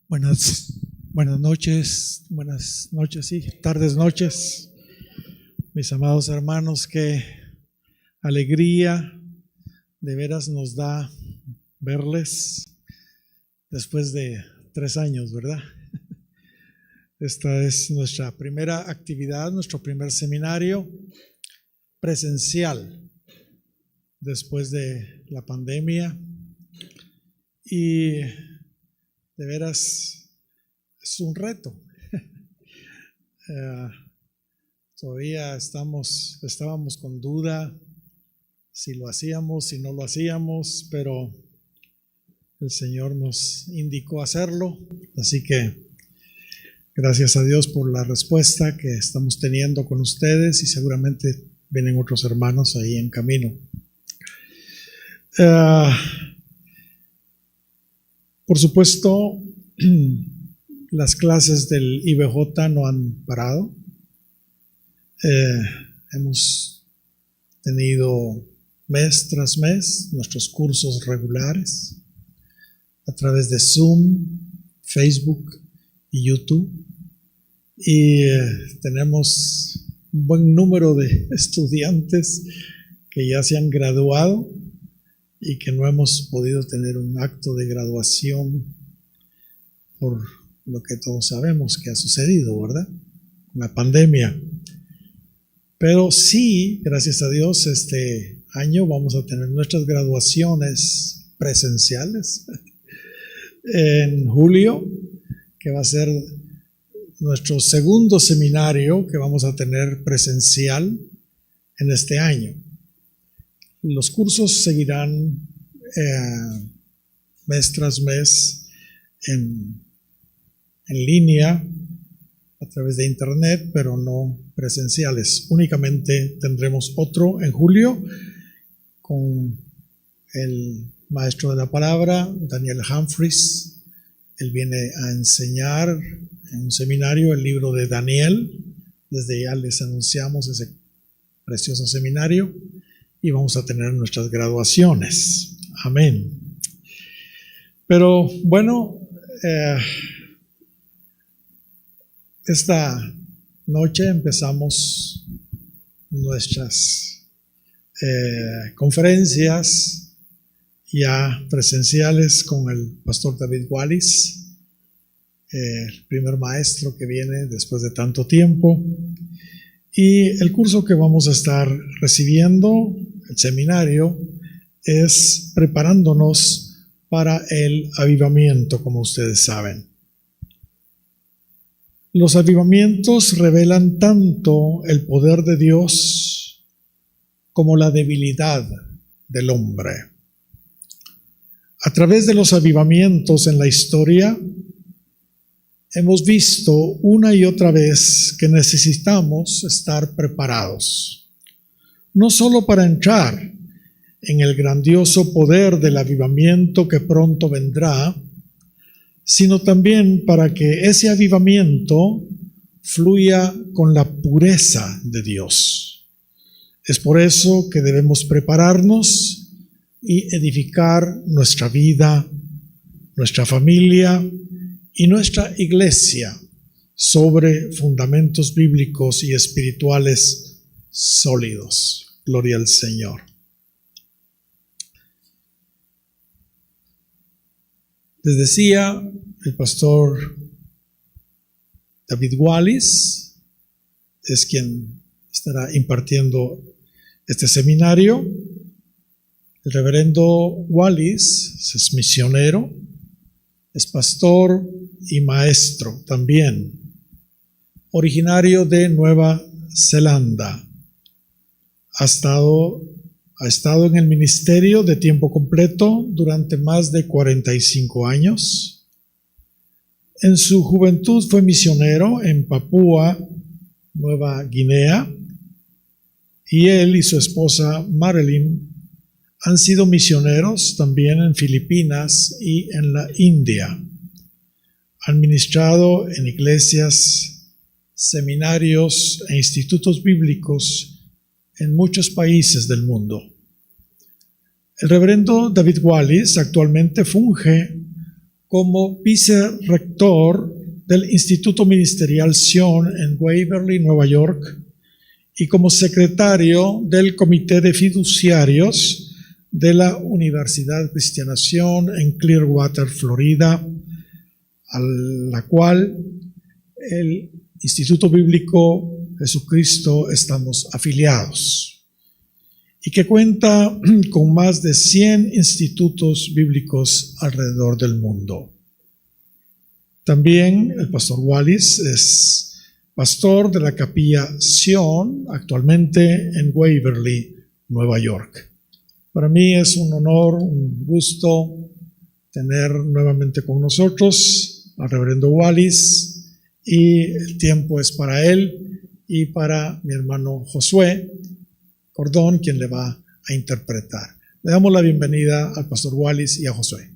Buenas noches, sí, tardes, noches, mis amados hermanos, qué alegría de veras nos da verles después de 3 años, ¿verdad? Esta es nuestra primera actividad, nuestro primer seminario presencial después de la pandemia y de veras es un reto. Todavía estábamos con duda si lo hacíamos, si no lo hacíamos, pero el Señor nos indicó hacerlo, así que gracias a Dios por la respuesta que estamos teniendo con ustedes y seguramente vienen otros hermanos ahí en camino. Por supuesto, las clases del IBJ no han parado. Hemos tenido mes tras mes nuestros cursos regulares a través de Zoom, Facebook y YouTube. Y tenemos un buen número de estudiantes que ya se han graduado y que no hemos podido tener un acto de graduación por lo que todos sabemos que ha sucedido, ¿verdad? La pandemia. Pero sí, gracias a Dios, este año vamos a tener nuestras graduaciones presenciales en julio, que va a ser nuestro segundo seminario que vamos a tener presencial en este año. Los cursos seguirán mes tras mes en línea a través de internet, pero no presenciales. Únicamente tendremos otro en julio con el maestro de la palabra, Daniel Humphreys. Él viene a enseñar en un seminario el libro de Daniel. Desde ya les anunciamos ese precioso seminario y vamos a tener nuestras graduaciones. Amén. Pero bueno, esta noche empezamos nuestras conferencias ya presenciales con el pastor David Wallis, el primer maestro que viene después de tanto tiempo. Y el curso que vamos a estar recibiendo, el seminario, es preparándonos para el avivamiento, como ustedes saben. Los avivamientos revelan tanto el poder de Dios como la debilidad del hombre. A través de los avivamientos en la historia, hemos visto una y otra vez que necesitamos estar preparados, no solo para entrar en el grandioso poder del avivamiento que pronto vendrá, sino también para que ese avivamiento fluya con la pureza de Dios. Es por eso que debemos prepararnos y edificar nuestra vida, nuestra familia y nuestra iglesia sobre fundamentos bíblicos y espirituales sólidos. Gloria al Señor. Les decía, el pastor David Wallis es quien estará impartiendo este seminario. El reverendo Wallis es misionero, es pastor y maestro también, originario de Nueva Zelanda. Ha estado en el ministerio de tiempo completo durante más de 45 años. En su juventud fue misionero en Papúa Nueva Guinea y él y su esposa Marilyn han sido misioneros también en Filipinas y en la India. Han ministrado en iglesias, seminarios e institutos bíblicos en muchos países del mundo. El reverendo David Wallis actualmente funge como vicerrector del Instituto Ministerial Sion en Waverly, Nueva York, y como secretario del Comité de Fiduciarios de la Universidad Cristiana Sion en Clearwater, Florida, a la cual el Instituto Bíblico Jesucristo estamos afiliados, y que cuenta con más de 100 institutos bíblicos alrededor del mundo. También el pastor Wallis es pastor de la capilla Sion, actualmente en Waverly, Nueva York. Para mí es un honor, un gusto tener nuevamente con nosotros al reverendo Wallis, y el tiempo es para él y para mi hermano Josué Cordón, quien le va a interpretar. Le damos la bienvenida al pastor Wallis y a Josué.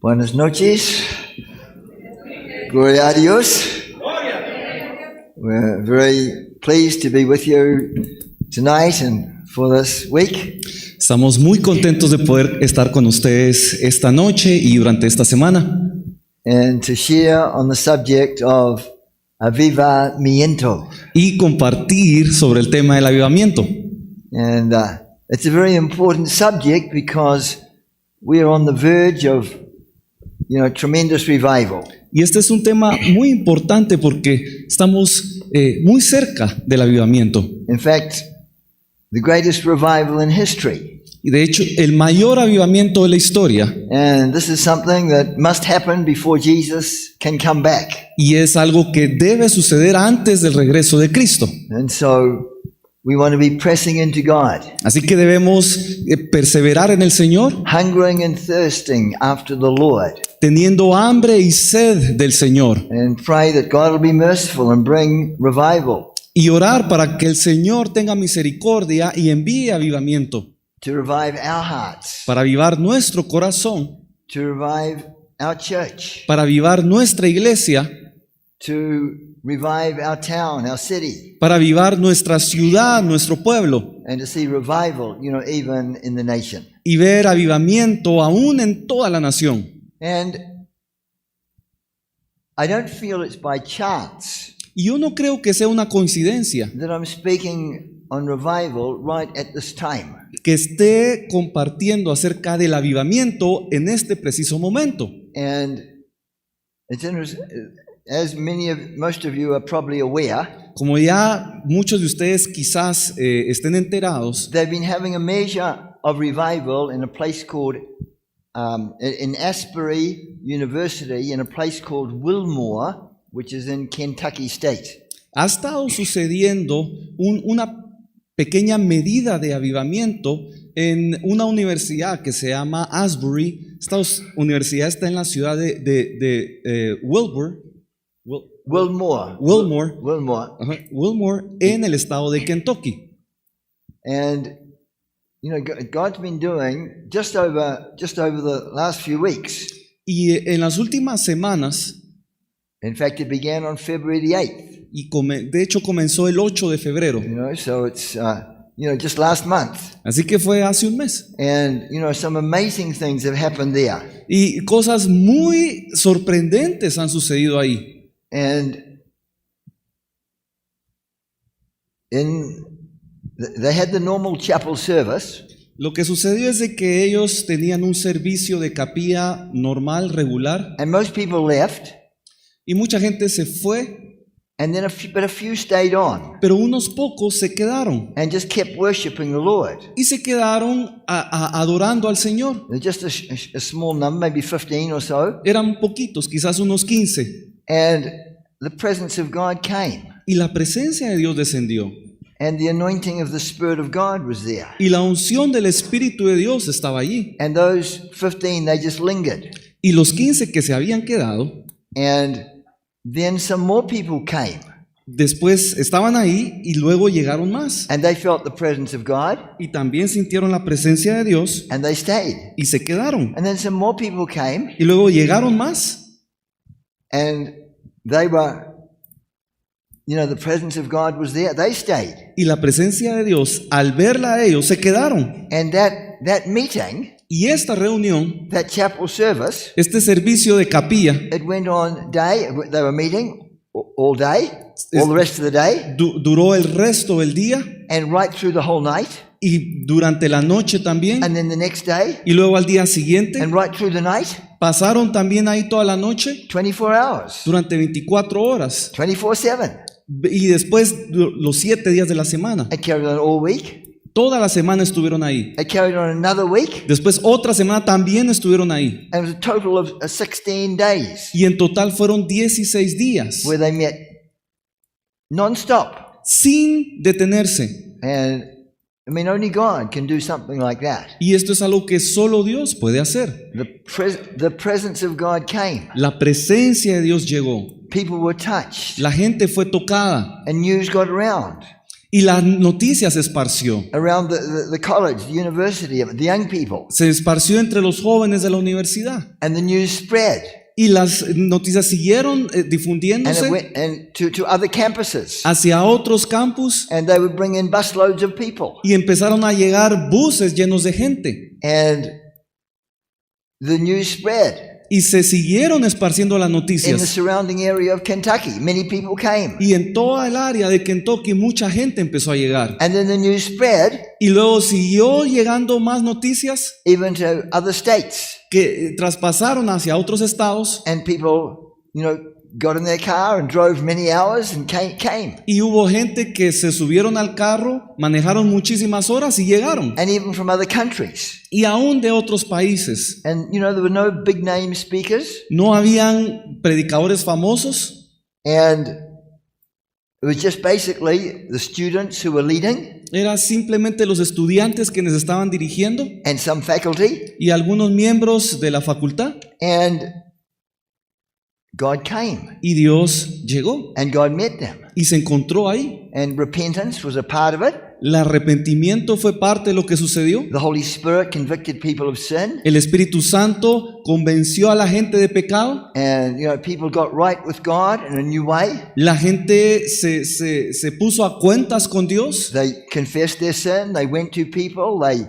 Buenas noches. Gloria a Dios. We're very pleased to be with you tonight and for this week. Estamos muy contentos de poder estar con ustedes esta noche y durante esta semana And to share on the subject of avivamiento. y compartir sobre el tema del avivamiento. And it's a very important subject because we are on the verge of, tremendous revival. Y este es un tema muy importante porque estamos muy cerca del avivamiento. In fact, the greatest revival in history. Y de hecho, el mayor avivamiento de la historia. And this is something that must happen before Jesus can come back. Y es algo que debe suceder antes del regreso de Cristo. And so we want to be pressing into God, Así que debemos perseverar en el Señor, hungering and thirsting after the Lord, teniendo hambre y sed del Señor. and pray that God will be merciful and bring revival, Y orar para que el Señor tenga misericordia y envíe avivamiento. to revive our hearts, Para avivar nuestro corazón, to revive our church, para avivar nuestra iglesia, to revive our town, our city, para avivar nuestra ciudad, nuestro pueblo, and to see revival, even in the nation. y ver avivamiento aún en toda la nación. And I don't feel it's by chance Y yo no creo que sea una coincidencia that I'm speaking on revival right at this time. que esté compartiendo acerca del avivamiento en este preciso momento. And it's interesting, as most of you are probably aware, Como ya muchos de ustedes quizás estén enterados, they've been having a measure of revival in a place called, in Asbury University, in a place called Wilmore, which is in Kentucky State. ha estado sucediendo una pequeña medida de avivamiento en una universidad que se llama Asbury. Esta universidad está en la ciudad de Wilmore, Wilmore, en el estado de Kentucky. And God's been doing just over the last few weeks. Y en las últimas semanas, In fact, it began on February the 8th. y de hecho comenzó el 8 de febrero, So it's just last month. así que fue hace un mes. And some amazing things have happened there. Y cosas muy sorprendentes han sucedido ahí. And they had the normal chapel service, Lo que sucedió es de que ellos tenían un servicio de capilla normal, regular, and most people left, y mucha gente se fue, and then but a few stayed on pero unos pocos se quedaron and just kept worshiping the Lord. y se quedaron adorando al Señor. Just a small number, maybe 15 or so, Eran poquitos, quizás unos 15, and the presence of God came. y la presencia de Dios descendió. And the anointing of the Spirit of God was there. y la unción del Espíritu de Dios estaba allí. And those 15, they just lingered. Y los 15 que se habían quedado, And then some more people came. después estaban ahí y luego llegaron más. And they felt the presence of God. Y también sintieron la presencia de Dios And they stayed. y se quedaron. And then some more people came. Y luego llegaron más. And they were, the presence of God was there. They stayed. Y la presencia de Dios, al verla a ellos, se quedaron. And that meeting, Y esta reunión, that chapel service, este servicio de capilla, it went on day. They were meeting all day, all the rest of the day, duró el resto del día and right through the whole night. y durante la noche también. And then the next day, Y luego al día siguiente, and right through the night, pasaron también ahí toda la noche, 24 hours, durante 24 horas. 24/7. Y después los 7 días de la semana. It carried on all week. Toda la semana estuvieron ahí. It carried on another week. Después otra semana también estuvieron ahí. And it was a total of 16 days Y en total fueron 16 días, where they met non-stop. sin detenerse. And only God can do something like that. Y esto es algo que solo Dios puede hacer. The presence of God came. La presencia de Dios llegó. People were touched. La gente fue tocada. And news got around. Y la noticia se esparció. Around the college, the university, the young people. Se esparció entre los jóvenes de la universidad. And the news spread. Y las noticias siguieron And it difundiéndose went to other campuses. hacia otros campus. And they would bring in busloads of people. Y empezaron a llegar buses llenos de gente. And the news spread. Y se siguieron esparciendo las In the noticias. surrounding area of Kentucky, many people came. Y en toda el área de Kentucky mucha gente empezó a llegar. And then the news spread Y luego siguió llegando más noticias even to other states. que traspasaron hacia otros estados. And people, got in their car and drove many hours and came. Y hubo gente que se subieron al carro, manejaron muchísimas horas y llegaron. And even from other countries. Y aún de otros países. And, there were no big name speakers. No habían predicadores famosos. And it was just basically the students who were leading. Era simplemente los estudiantes quienes estaban dirigiendo And some faculty. y algunos miembros de la facultad. And God came. Y Dios llegó And God met them. y se encontró ahí. And repentance was a part of it. El arrepentimiento fue parte de lo que sucedió. The Holy Spirit convicted people of sin. El Espíritu Santo convenció a la gente de pecado. And, people got right with God in a new way. La gente se puso a cuentas con Dios. They confessed their sin. They went to people. They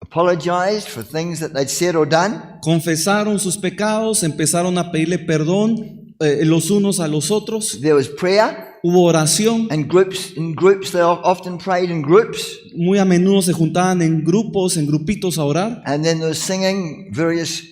apologized for things that they'd said or done. Confesaron sus pecados, empezaron a pedirle perdón los unos a los otros. There was prayer. Hubo oración. And in groups, they often prayed in groups. Muy a menudo se juntaban en grupos, en grupitos a orar. And then there was singing various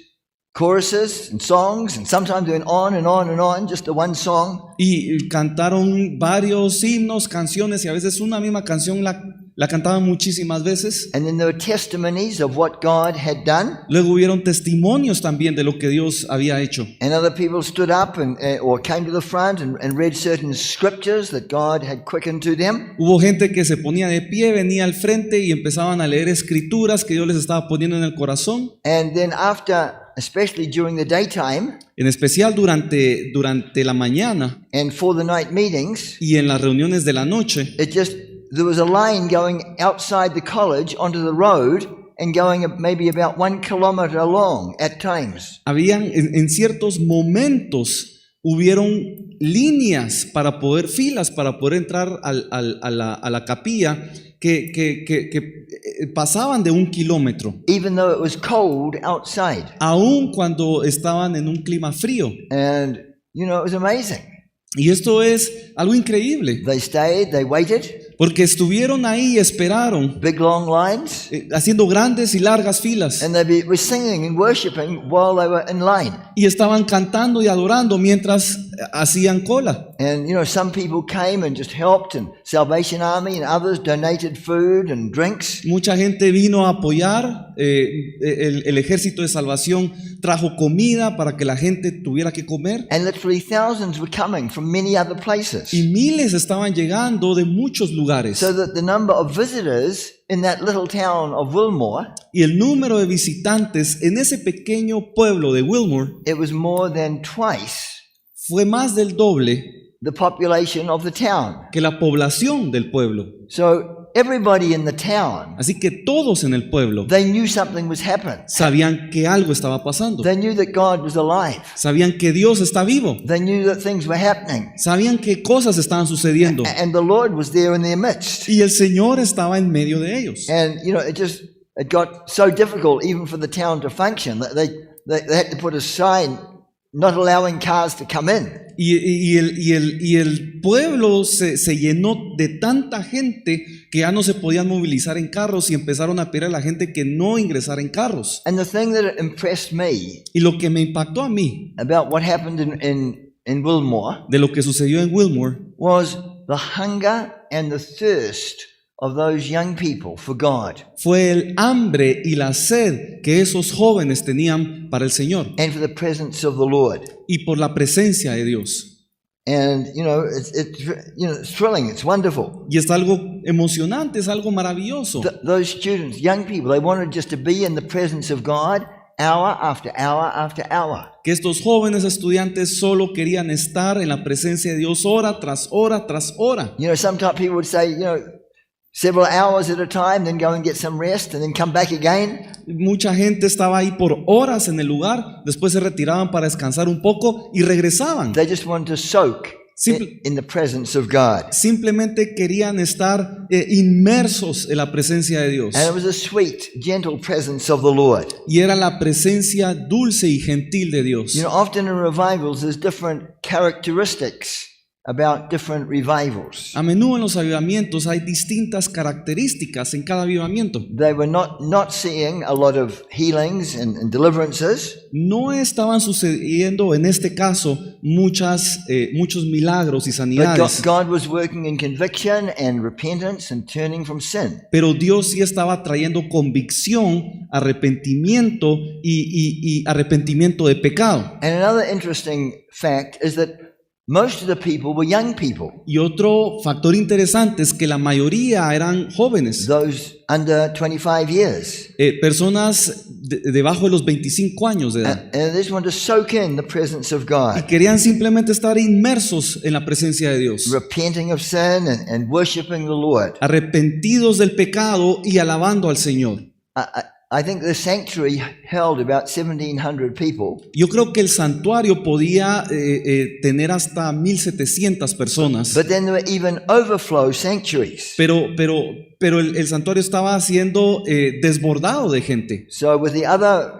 choruses and songs, and sometimes they went on and on and on, just the one song. Y cantaron varios himnos, canciones, y a veces una misma canción la cantaban muchísimas veces. And then there were testimonies of what God had done. Luego hubieron testimonios también de lo que Dios había hecho. And other people stood up or came to the front and read certain scriptures that God had quickened to them. Hubo gente que se ponía de pie, venía al frente y empezaban a leer escrituras que Dios les estaba poniendo en el corazón. And then after, especially during the daytime, En especial durante la mañana and for the night meetings, y en las reuniones de la noche, there was a line going outside the college onto the road and going maybe about 1 kilometer long at times. habían en ciertos momentos hubieron líneas para poder, filas para poder entrar a la capilla que pasaban de 1 kilómetro, Even though it was cold outside. aun cuando estaban en un clima frío. And, it was amazing. Y esto es algo increíble, They stayed, they waited, porque estuvieron ahí y esperaron, big long lines, haciendo grandes y largas filas, and they were singing and worshiping while they were in line. y estaban cantando y adorando mientras hacían cola. And, some people came and just helped, and Salvation Army and others donated food and drinks. Mucha gente vino a apoyar, el ejército de salvación trajo comida para que la gente tuviera que comer. And literally thousands were coming from many other places. Y miles estaban llegando de muchos lugares. So that the number of visitors in that little town of Wilmore, Y el número de visitantes en ese pequeño pueblo de Wilmore it was more than twice fue más del doble the population of the town. que la población del pueblo. So everybody in the town, Así que todos en el pueblo they knew something was happening. sabían que algo estaba pasando. They knew that God was alive. Sabían que Dios está vivo. They knew that things were happening. Sabían que cosas estaban sucediendo. And the Lord was there in their midst. Y el Señor estaba en medio de ellos. And, it got so difficult even for the town to function that they had to put a sign not allowing cars to come in. Y el pueblo se llenó de tanta gente que ya no se podían movilizar en carros y empezaron a pedir a la gente que no ingresara en carros. And the thing that impressed me Y lo que me impactó a mí about what happened in Wilmore de lo que sucedió en Wilmore was the hunger and the thirst of those young people for God fue el hambre y la sed que esos jóvenes tenían para el Señor and for the presence of the Lord. y por la presencia de Dios. And it's thrilling, it's wonderful. Y es algo emocionante, es algo maravilloso. Those students, young people, they wanted just to be in the presence of God hour after hour after hour. Que estos jóvenes estudiantes solo querían estar en la presencia de Dios hora tras hora tras hora. Sometimes people would say, several hours at a time, then go and get some rest, and then come back again. Mucha gente estaba ahí por horas en el lugar, después se retiraban para descansar un poco y regresaban. They just wanted to soak in the presence of God. Simplemente querían estar inmersos en la presencia de Dios. And it was a sweet, gentle presence of the Lord. Y era la presencia dulce y gentil de Dios. Often in revivals there's different characteristics about different revivals. A menudo en los avivamientos hay distintas características en cada avivamiento. They were not seeing a lot of healings and deliverances. No estaban sucediendo en este caso muchos milagros y But sanidades. God was working in conviction and repentance and turning from sin. Pero Dios sí estaba trayendo convicción, arrepentimiento y arrepentimiento de pecado. And another interesting fact is that most of the people were young people, Y otro factor interesante es que la mayoría eran jóvenes, those under 25 years. personas debajo de los 25 años de edad. And they just wanted to soak in the presence of Y God, querían simplemente estar inmersos en la presencia de Dios, repenting of sin and worshiping the Lord. arrepentidos del pecado y alabando al Señor. I think the sanctuary held about 1,700 people. Yo creo que el santuario podía tener hasta 1,700 personas, But then there were even overflow sanctuaries. pero el santuario estaba siendo desbordado de gente. So with the other,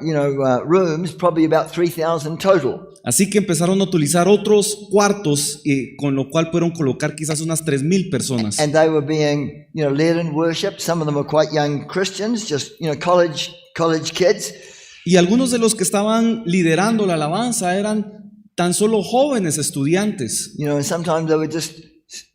rooms, probably about 3,000 total. Así que empezaron a utilizar otros cuartos, con lo cual pudieron colocar quizás unas 3,000 personas. And they were being, led in worship. Some of them were quite young Christians, just, college kids. Y algunos de los que estaban liderando la alabanza eran tan solo jóvenes estudiantes. And sometimes they would just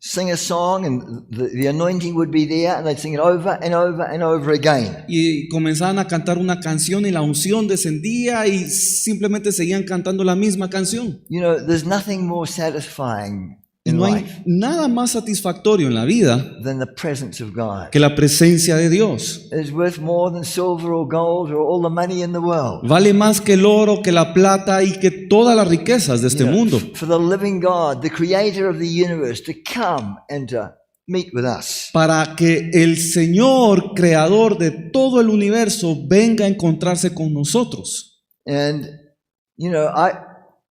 sing a song and the anointing would be there and they'd sing it over and over and over again. Y comenzaban a cantar una canción y la unción descendía y simplemente seguían cantando la misma canción. There's nothing more satisfying Y in no hay life nada más satisfactorio en la vida than the presence of God. que la presencia de Dios. It's worth more than silver or gold or all the money in the world. Vale más que el oro, que la plata y que todas las riquezas de este mundo. For the living God, the creator of the universe, to come and to meet with us. Para que el Señor, creador de todo el universo, venga a encontrarse con nosotros. And,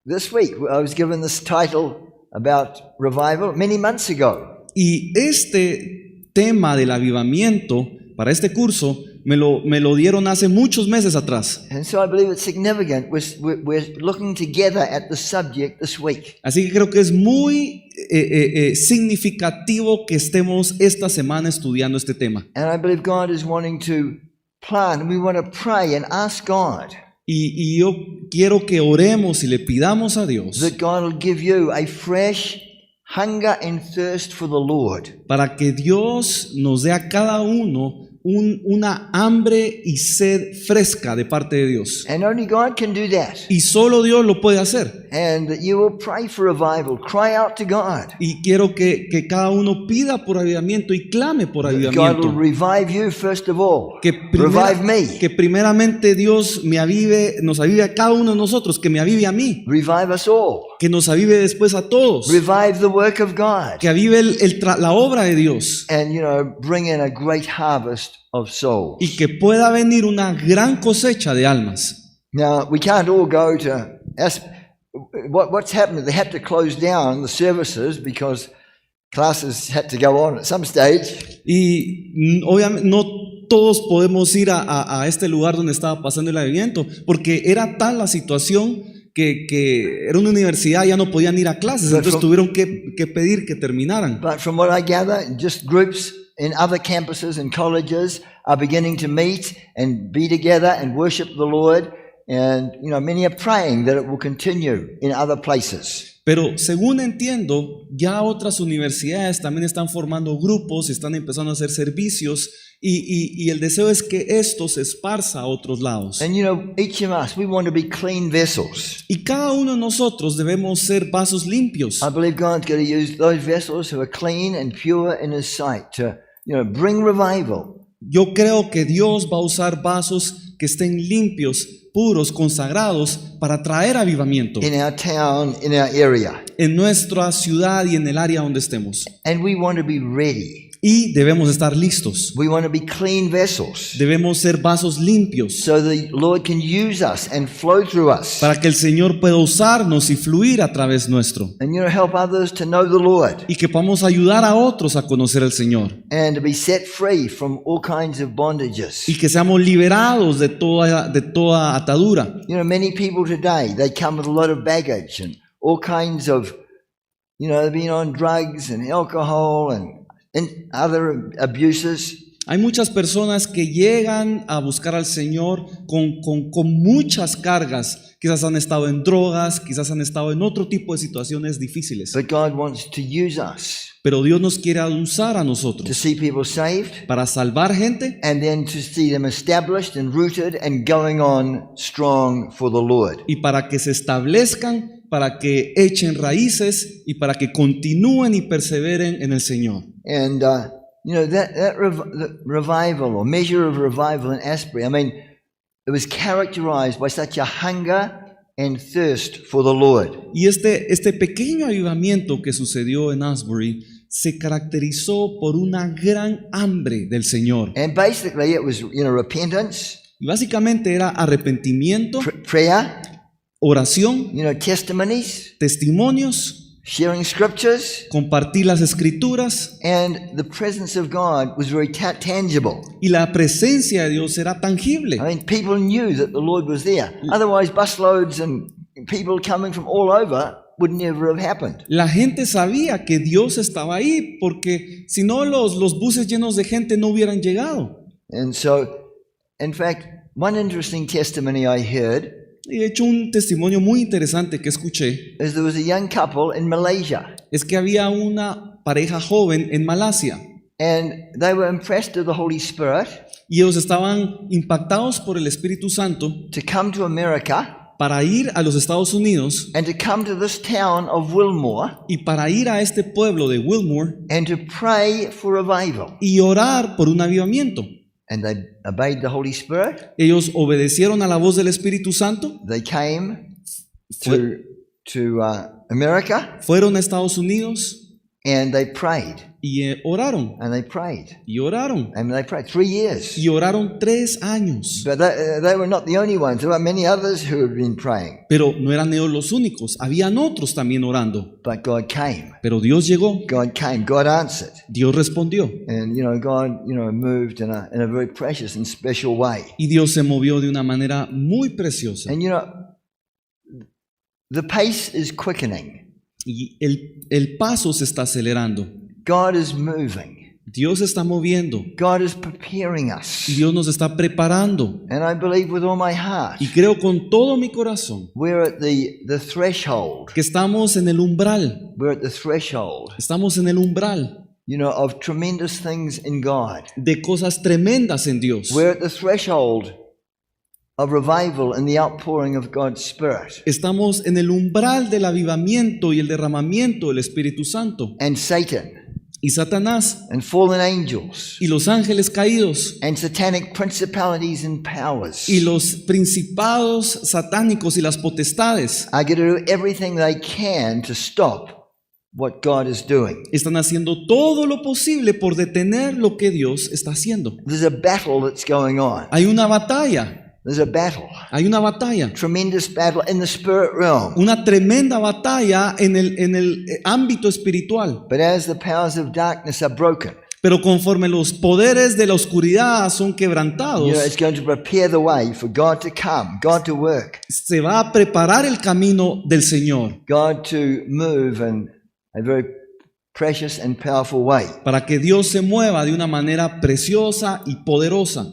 this week I was given this title about revival many months ago. Y este tema del avivamiento para este curso me lo dieron hace muchos meses atrás. And so I believe it's significant. We're looking together at the subject this week. Así que creo que es muy significativo que estemos esta semana estudiando este tema. And I believe God is wanting to plant, and we want to pray and ask God. Y yo quiero que oremos y le pidamos a Dios that God will give you a fresh hunger and thirst for the Lord. para que Dios nos dé a cada uno una hambre y sed fresca de parte de Dios. And only God can do that. Y solo Dios lo puede hacer. And that you will pray for revival, cry out to God. Y quiero que cada uno pida por avivamiento y clame por God will avivamiento. revive you first of all. Que, Revive me. que primeramente Dios me avive, nos avive a cada uno de nosotros, que me avive a mí, Revive us all. que nos avive después a todos, Revive the work of God. que avive la obra de Dios And, bring in a great harvest of souls. y que pueda venir una gran cosecha de almas. Now, we can't all go to... What's happened? They had to close down the services because classes had to go on at some stage. Y obviamente no todos podemos ir a este lugar donde estaba pasando el avivamiento, porque era tal la situación que era una universidad, ya no podían ir a clases, entonces tuvieron que pedir que terminaran. But from what I gather, just groups in other campuses and colleges are beginning to meet and be together and worship the Lord. And, many are praying that it will continue in other places. Pero según entiendo, ya otras universidades también están formando grupos, están empezando a hacer servicios y el deseo es que esto se esparza a otros lados. And each of us, we want to be clean vessels. Y cada uno de nosotros debemos ser vasos limpios. I believe God's going to use those vessels who are clean and pure in His sight to, bring revival. Yo creo que Dios va a usar vasos que estén limpios, puros, consagrados para traer avivamiento In our town, in our area. en nuestra ciudad y en el área donde estemos. And we want to be ready. Y debemos estar listos. We want to be clean vessels Debemos ser vasos limpios so the Lord can use us and flow through us. para que el Señor pueda usarnos y fluir a través nuestro. And help others to know the Lord Y que podamos ayudar a otros a conocer al Señor. and to be set free from all kinds of bondages. Y que seamos liberados de toda atadura. Many people today, they come with a lot of baggage and all kinds of, they've been on drugs and alcohol and other abuses. Hay muchas personas que llegan a buscar al Señor con muchas cargas. Quizás han estado en drogas, quizás han estado en otro tipo de situaciones difíciles. But God wants to use us Pero Dios nos quiere usar a to nosotros see people saved para salvar gente and then to see them established and rooted and going on strong for the Lord. y para que se establezcan, para que echen raíces y para que continúen y perseveren en el Señor. And, the revival or measure of revival in Asbury, it was characterized by such a hunger and thirst for the Lord. Y este pequeño avivamiento que sucedió en Asbury se caracterizó por una gran hambre del Señor. And basically it was, repentance, Y básicamente era arrepentimiento, prayer, oración, testimonies, testimonios, sharing scriptures, compartir las escrituras, and the presence of God was very tangible. y la presencia de Dios era tangible. People knew that the Lord was there. Otherwise, busloads and people coming from all over would never have happened. La gente sabía que Dios estaba ahí, porque si no los buses llenos de gente no hubieran llegado. And so, in fact, one interesting testimony I heard Y de hecho un testimonio muy interesante que escuché is there was a young couple in Malaysia, es que había una pareja joven en Malasia and they were impressed with the Holy Spirit y ellos estaban impactados por el Espíritu Santo to come to America para ir a los Estados Unidos and to come to this town of Wilmore y para ir a este pueblo de Wilmore and to pray for revival. y orar por un avivamiento. And they obeyed the Holy Spirit. Ellos obedecieron a la voz del Espíritu Santo, They came to America fueron a Estados Unidos and they prayed y oraron, and they prayed y oraron, and they prayed 3 years. y oraron 3 años. But they were not the only ones. There were many others who had been praying. Pero no eran ellos los únicos, habían otros también orando. But God came. Pero Dios llegó, God came. God answered. Dios respondió. And, God, moved in a very precious and special way. Y Dios se movió de una manera muy preciosa. And, the pace is quickening. Y el paso se está acelerando. God is moving. Dios está moviendo God is preparing y us. Dios nos está preparando. And I believe with all my heart, Y creo con todo mi corazón we're at the threshold. que estamos en el umbral, We're at the threshold, estamos en el umbral of tremendous things in God. de cosas tremendas en Dios. We're at the threshold of revival and the outpouring of God's Spirit. Estamos en el umbral del avivamiento y el derramamiento del Espíritu Santo. And Satan Y Satanás and fallen angels y los ángeles caídos and satanic principalities and powers y los principados satánicos y las potestades are going to do everything they can to stop what God is doing. están haciendo todo lo posible por detener lo que Dios está haciendo. There's a battle that's going on. Hay una batalla, There's a battle. hay una batalla, Tremendous battle in the spirit realm. una tremenda batalla en el ámbito espiritual. But as the powers of darkness are broken, Pero conforme los poderes de la oscuridad son quebrantados, it's going to prepare the way for God to come, God to work, se va a preparar el camino del Señor God to move in a very precious and powerful way. para que Dios se mueva de una manera preciosa y poderosa.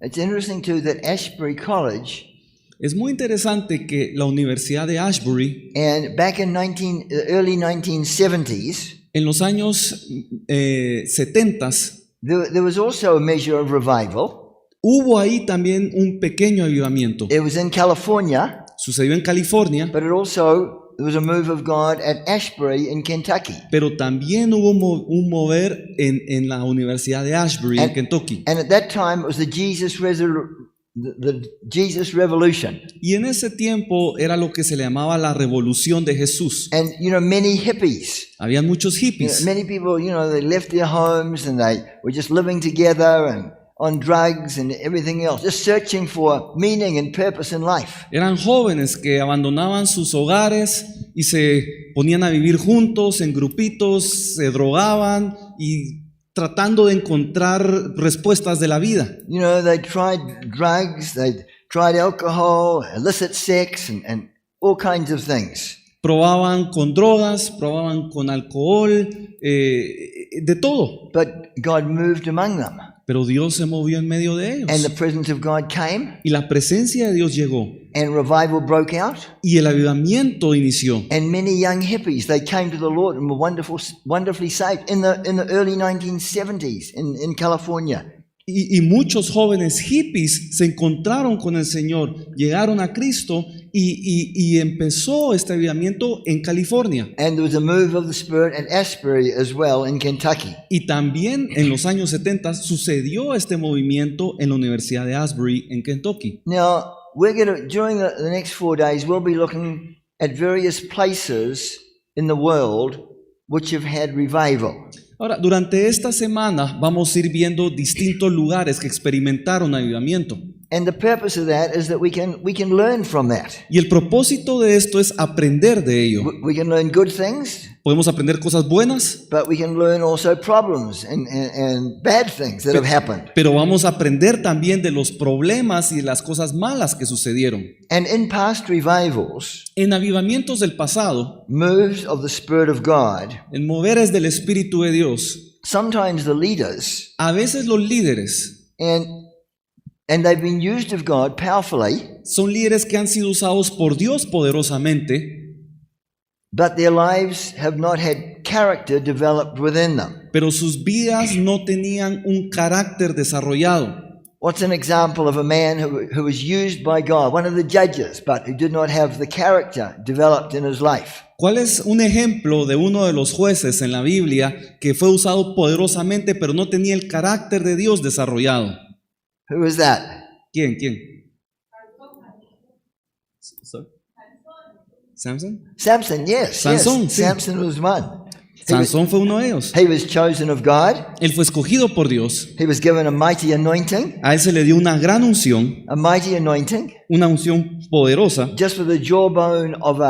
It's interesting too that Ashbury College, Es muy interesante que la Universidad de Ashbury and back in early 1970s, en los años 70 there was also a measure of revival. hubo ahí también un pequeño avivamiento. It was in California, Sucedió en California, but there was a move of God at Ashbury in Kentucky. pero también hubo un mover en la Universidad de Ashbury, en And- Kentucky. And at that time, it was the Jesus Revolution. Y en ese tiempo era lo que se le llamaba la revolución de Jesús. And, many hippies. Habían muchos hippies. Many people, they left their homes and they were just living together and on drugs and everything else, just searching for meaning and purpose in life. Eran jóvenes que abandonaban sus hogares y se ponían a vivir juntos en grupitos, se drogaban y tratando de encontrar respuestas de la vida. They tried drugs, they tried alcohol, illicit sex, and all kinds of things. Probaban con drogas, probaban con alcohol, de todo. But God moved among them. Pero Dios se movió en medio de And the ellos. presence of God came, Y la presencia de Dios llegó. and revival broke out. Y el avivamiento inició. And many young hippies, they came to the Lord and were wonderfully saved in the early 1970s in California. Y muchos jóvenes hippies se encontraron con el Señor, llegaron a Cristo y empezó este avivamiento en California. And there was a move of the Spirit at Ashbury as well in Kentucky. Y también en los años 70 sucedió este movimiento en la Universidad de Asbury en Kentucky. Now, during the next 4 days, we'll be looking at various places in the world which have had revival. Ahora, durante esta semana vamos a ir viendo distintos lugares que experimentaron avivamiento. And the purpose of that is that we can learn from that. Y el propósito de esto es aprender de ello. We can learn good things, Podemos aprender cosas buenas, but we can learn also problems and bad things that have happened. pero vamos a aprender también de los problemas y de las cosas malas que sucedieron. And in past revivals, En avivamientos del pasado, moves of the Spirit of God, en moveres del Espíritu de Dios, sometimes the leaders, a veces los líderes and they've been used of God powerfully, son líderes que han sido usados por Dios poderosamente, but their lives have not had character developed within them. pero sus vidas no tenían un carácter desarrollado. What's an example of a man who was used by God, one of the judges, but who did not have the character developed in his life? ¿Cuál es un ejemplo de uno de los jueces en la Biblia que fue usado poderosamente pero no tenía el carácter de Dios desarrollado? Who is that? ¿Quién? ¿Samson? Samson, yes. Sansón, yes. sí. Samson was one. Sansón fue uno de ellos. He was chosen of God. Él fue escogido por Dios. He was given a mighty anointing, A él se le dio una gran unción, una unción poderosa. Just with the jawbone of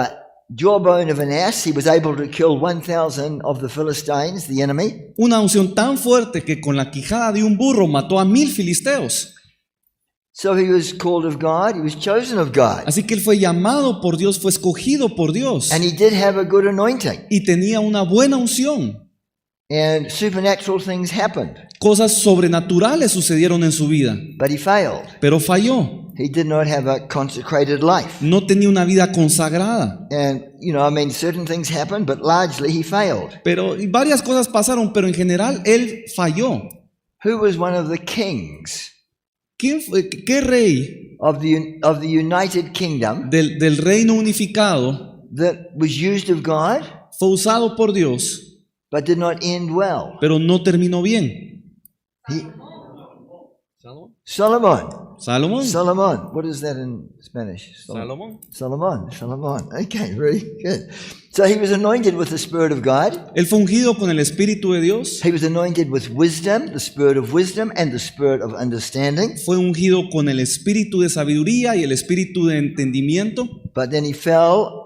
an ass, he was able to kill 1,000 of the Philistines, the enemy. Una unción tan fuerte que con la quijada de un burro mató a 1000 filisteos. So he was called of God, he was chosen of God. Así que él fue llamado por Dios, fue escogido por Dios. And he did have a good anointing. Y tenía una buena unción. And supernatural things happened. Cosas sobrenaturales sucedieron en su vida. But he failed. Pero falló. He did not have a consecrated life. No tenía una vida consagrada. And, certain things happened, but largely he failed. Pero y varias cosas pasaron, pero en general él falló. Who was one of the kings ¿Quién fue, qué rey of the United Kingdom del reino unificado that was used of God, fue usado por Dios, but did not end well? pero no terminó bien? Solomon. Salomón. Solomon. What is that in Spanish? Salomón. Solomon. Okay, very good. So he was anointed with the Spirit of God. Él fue ungido con el Espíritu de Dios. He was anointed with wisdom, the Spirit of wisdom, and the Spirit of understanding. Fue ungido con el Espíritu de sabiduría y el Espíritu de entendimiento. But then he fell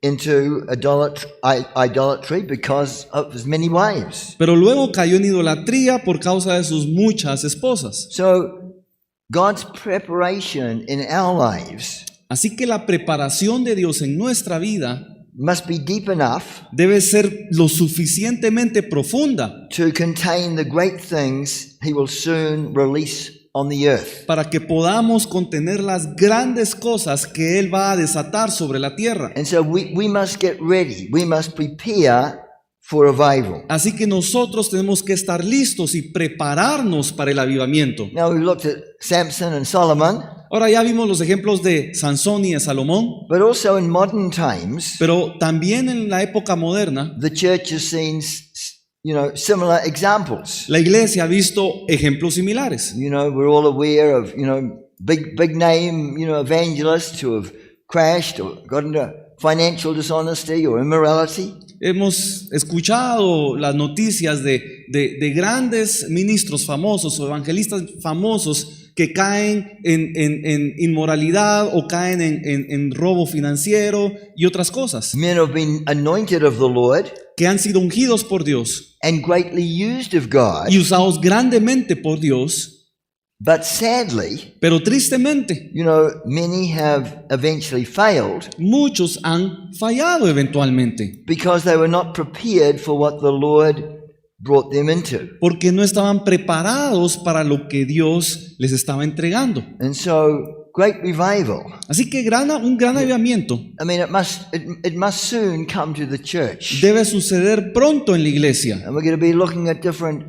into idolatry because of his many wives. Pero luego cayó en idolatría por causa de sus muchas esposas. So God's preparation in our lives Así que la preparación de Dios en nuestra vida must be deep enough debe ser lo suficientemente profunda to contain the great things he will soon release on the earth. para que podamos contener las grandes cosas que Él va a desatar sobre la tierra. And so we must get ready. We must prepare for revival. Así que nosotros tenemos que estar listos y prepararnos para el avivamiento. Now we've looked at Samson and Solomon, Ahora ya vimos los ejemplos de Sansón y de Salomón, but also in modern times, pero también en la época moderna, the church has seen, similar examples. la iglesia ha visto ejemplos similares. We're all aware of, big name, evangelists who have crashed or got into financial dishonesty or immorality. Hemos escuchado las noticias de grandes ministros famosos o evangelistas famosos que caen en inmoralidad o caen en robo financiero y otras cosas, Men have been anointed of the Lord que han sido ungidos por Dios and greatly used of God, y usados grandemente por Dios, but sadly, pero tristemente many have eventually failed muchos han fallado eventualmente because they were not prepared for what the Lord brought them into. porque no estaban preparados para lo que Dios les estaba entregando. And so, great revival. Así que un gran avivamiento It must soon come to the church. debe suceder pronto en la iglesia. And we're going to be looking at different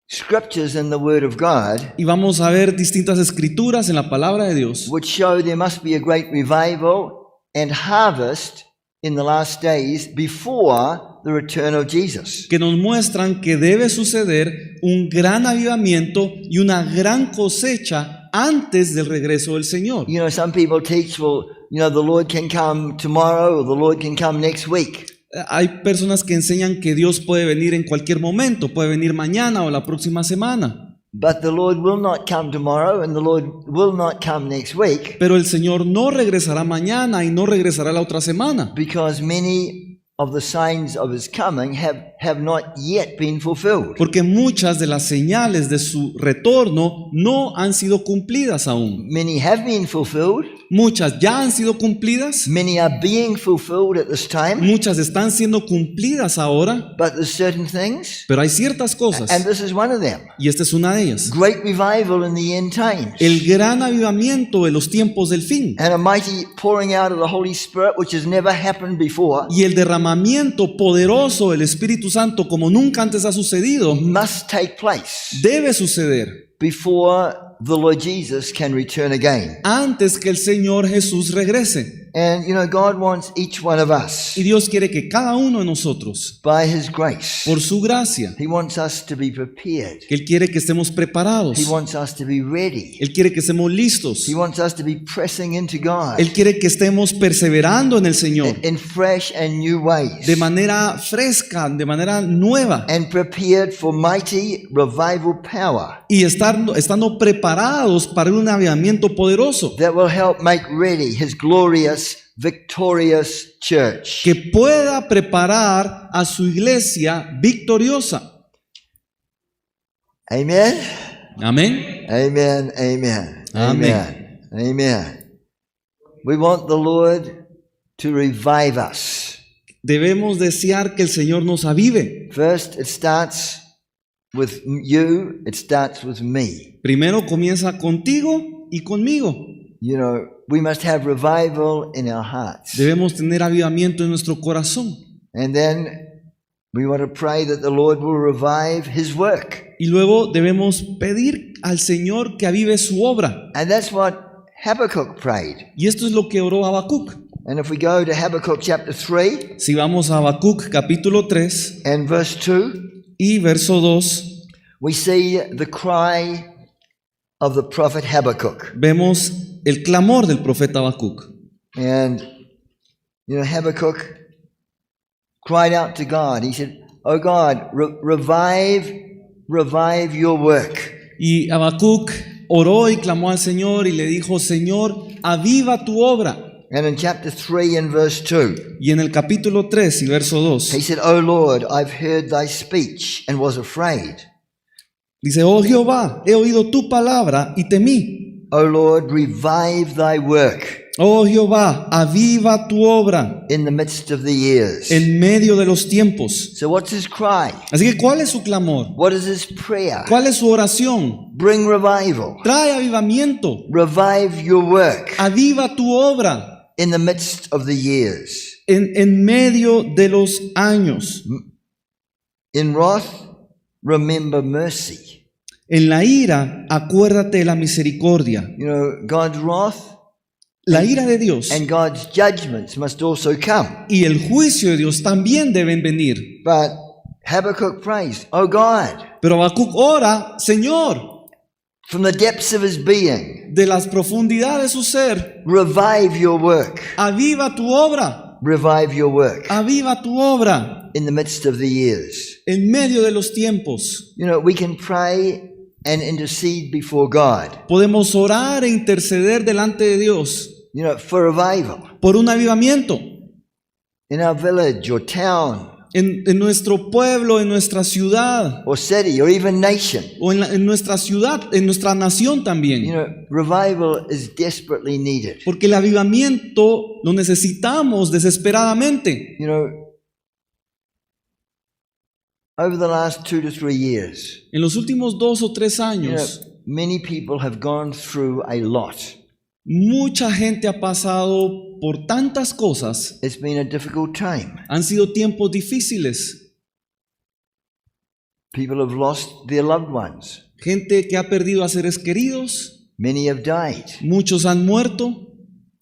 scriptures in the Word of God, Y vamos a ver distintas escrituras en la palabra de Dios which show there must be a great revival and harvest in the last days before the return of Jesus. que nos muestran que debe suceder un gran avivamiento y una gran cosecha antes del regreso del Señor. Some people teach, the Lord can come tomorrow or the Lord can come next week. Hay personas que enseñan que Dios puede venir en cualquier momento, puede venir mañana o la próxima semana. But the Lord will not come tomorrow and the Lord will not come next week Pero el Señor no regresará mañana y no regresará la otra semana, because many of the signs of his coming have not yet been fulfilled. porque muchas de las señales de su retorno no han sido cumplidas aún. Many have been fulfilled. Muchas ya han sido cumplidas, Many are being fulfilled at this time. muchas están siendo cumplidas ahora, But there's certain things, pero hay ciertas cosas, and this is one of them. y esta es una de ellas. Great revival in the end times. El gran avivamiento de los tiempos del fin And a mighty pouring out of the Holy Spirit, which has never happened before, y el derramamiento poderoso del Espíritu Santo como nunca antes ha sucedido must take place debe suceder before the Lord Jesus can return again. antes que el Señor Jesús regrese. And God wants each one of us, Y Dios quiere que cada uno de nosotros, by his grace, por su gracia, he wants us to be prepared. que Él quiere que estemos preparados, He wants us to be ready. Él quiere que estemos listos, He wants us to be pressing into God Él quiere que estemos perseverando en el Señor in fresh and new ways, de manera fresca, de manera nueva, and prepared for mighty revival power y estando preparados para un avivamiento poderoso that will help make ready his glorious, victorious church. que pueda preparar a su iglesia victoriosa. Amen. Amén. Amen, amen, Amén. amen. We want the Lord to revive us. Debemos desear que el Señor nos avive. First, it starts with you, it starts with me. Primero comienza contigo y conmigo. You know, we must have revival in our hearts. Debemos tener avivamiento en nuestro corazón. And then we want to pray that the Lord will revive His work. Y luego debemos pedir al Señor que avive su obra. And that's what Habakkuk prayed. Y esto es lo que oró Habacuc. And if we go to Habakkuk chapter 3 Si vamos a Habacuc capítulo 3 and verse 2, y verso 2, we see the cry of the prophet Habakkuk. vemos el clamor del profeta Habacuc. And, you know, Habakkuk cried out to God. He said, "Oh God, revive your work." Y Habacuc oró y clamó al Señor y le dijo, Señor, aviva tu obra. And in chapter 3 and verse 2, Y en el capítulo 3 y verso 2, he said, "O Lord, I've heard thy speech and was afraid. dice, oh Jehová, he oído tu palabra y temí. O Lord, revive thy work Oh Jehová, aviva tu obra in the midst of the years." en medio de los tiempos. So what's his cry? Así que, ¿cuál es su clamor? What is his prayer? ¿Cuál es su oración? Bring revival. Trae avivamiento. Revive your work Aviva tu obra in the midst of the years. en medio de los años. In wrath, remember mercy. En la ira, acuérdate de la misericordia. You know, God's wrath La ira de Dios and God's judgments must also come. y el juicio de Dios también deben venir. But Habakkuk prays, "Oh God," Pero Habacuc ora, Señor, from the depths of his being, de las profundidades de su ser, revive your work. aviva tu obra, Revive your work aviva tu obra in the midst of the years. en medio de los tiempos. You know, we can pray and intercede before God, Podemos orar e interceder delante de Dios you know, for revival por un avivamiento in our village or town en nuestro pueblo, en nuestra ciudad or city or even nation. o en nuestra ciudad, en nuestra nación You también. know, revival is desperately needed. Porque el avivamiento lo necesitamos desesperadamente. You know, over the last 2 to 3 years, En los últimos 2 o 3 you know, años, many people have gone through a lot. mucha gente ha pasado por tantas cosas. It's been a difficult time. Han sido tiempos difíciles. People have lost their loved ones. Gente que ha perdido a seres queridos. Many have died. Muchos han muerto.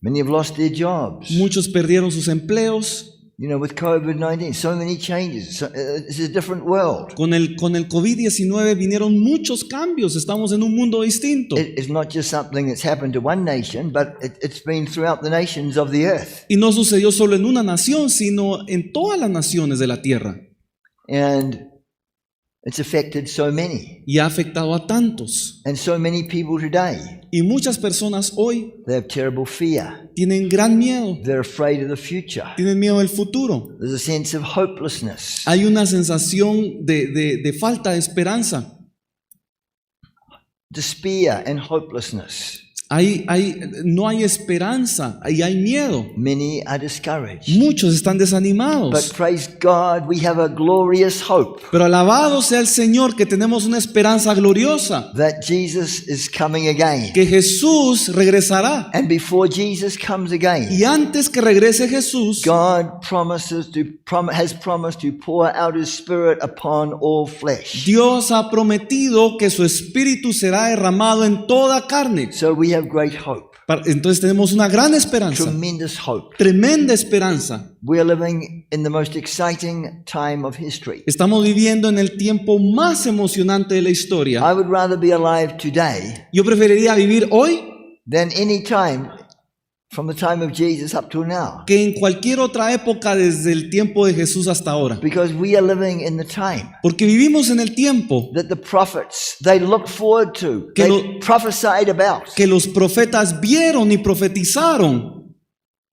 Many have lost their jobs. Muchos perdieron sus empleos. You know, with COVID-19, so many changes. It's a different world. Con el COVID-19 vinieron muchos cambios. Estamos en un mundo distinto. It's not just something that's happened to one nation, but it's been throughout the nations of the earth. Y no sucedió solo en una nación, sino en todas las naciones de la tierra. And it's affected so many. Y ha afectado a tantos. And so many people today, Y muchas personas hoy they have terrible fear. tienen gran miedo. They're afraid of the future. Tienen miedo del futuro. There's a sense of hopelessness. Hay una sensación de falta de esperanza. Despair and hopelessness. No hay esperanza y hay miedo. Many are discouraged. Muchos están But desanimados. praise God, we have a glorious hope Pero alabado sea el Señor que tenemos una esperanza gloriosa. that Jesus is coming again. Que Jesús regresará. And before Jesus comes again, Y antes que regrese Jesús, God has promised to pour out His Spirit upon all flesh. Dios ha prometido que su espíritu será derramado en toda carne. So we have great hope, Entonces tenemos una gran esperanza, tremendous hope. tremenda esperanza. We are living in the most exciting time of history. Estamos viviendo en el tiempo más emocionante de la historia. I would rather be alive today Yo preferiría vivir hoy than any time from the time of Jesus up till now, que en cualquier otra época desde el tiempo de Jesús hasta ahora. because we are living in the time Porque vivimos en el tiempo that the prophets, they looked forward to, Que they lo- prophesied about. que los profetas vieron y profetizaron.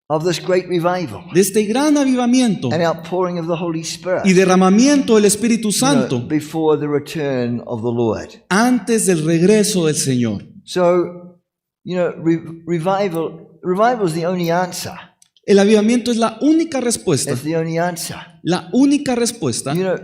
of this great revival de este gran avivamiento and outpouring of the Holy Spirit, y derramamiento del Espíritu you know, Santo before the return of the Lord. antes del regreso del Señor. So, you know, revival is the only answer. El avivamiento es la única respuesta, It's the only answer. la única respuesta. You know,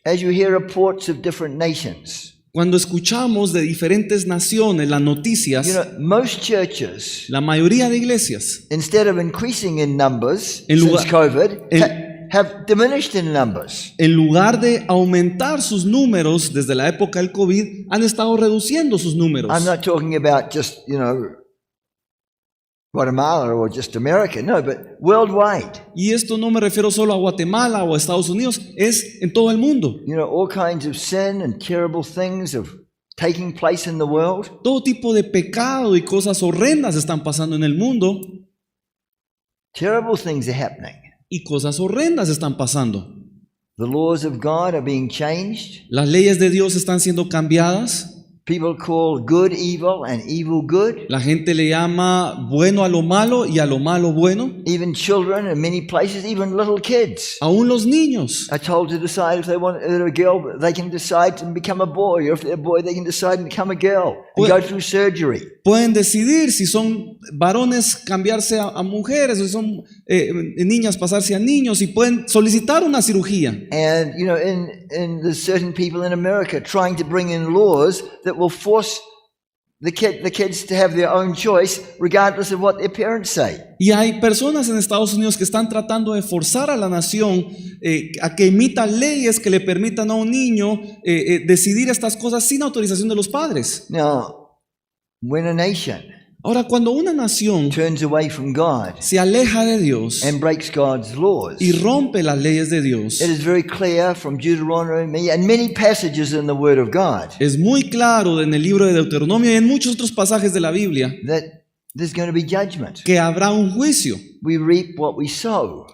as you hear reports of different nations, Cuando escuchamos de diferentes naciones las noticias, you know, most churches, la mayoría de iglesias, instead of increasing in numbers En since lugar- COVID, en- have diminished in numbers. en lugar de aumentar sus números desde la época del COVID, han estado reduciendo sus números. I'm not talking about just, you know, Guatemala or just America, no, but worldwide. Y esto no me refiero solo a Guatemala o a Estados Unidos, es en todo el mundo. You know, all kinds of sin and terrible things of taking place in the world. Todo tipo de pecado y cosas horrendas están pasando en el mundo Terrible things are happening. y cosas horrendas están pasando. The laws of God are being changed. Las leyes de Dios están siendo cambiadas. People call good evil and evil good. La gente le llama bueno a lo malo y a lo malo bueno. Even children in many places, even little kids, Aún los niños are told to decide if they want they're a girl, they can decide to become a boy, or if they're a boy, they can decide to become a girl and go through surgery. pueden decidir si son varones cambiarse a mujeres o si son niñas pasarse a niños y pueden solicitar una cirugía. And you know, there's certain people in America trying to bring in laws that will force the kids to have their own choice, regardless of what their parents say. Y hay personas en Estados Unidos que están tratando de forzar a la nación a que emita leyes que le permitan a un niño decidir estas cosas sin autorización de los padres. Now, when a nation Ahora, cuando una nación turns away from God se aleja de Dios and breaks God's laws, y rompe las leyes de Dios, it is very clear from Deuteronomy and many passages in the Word of God es muy claro en el libro de Deuteronomio y en muchos otros pasajes de la Biblia that there's going to be judgment. que habrá un juicio. We reap what we sow.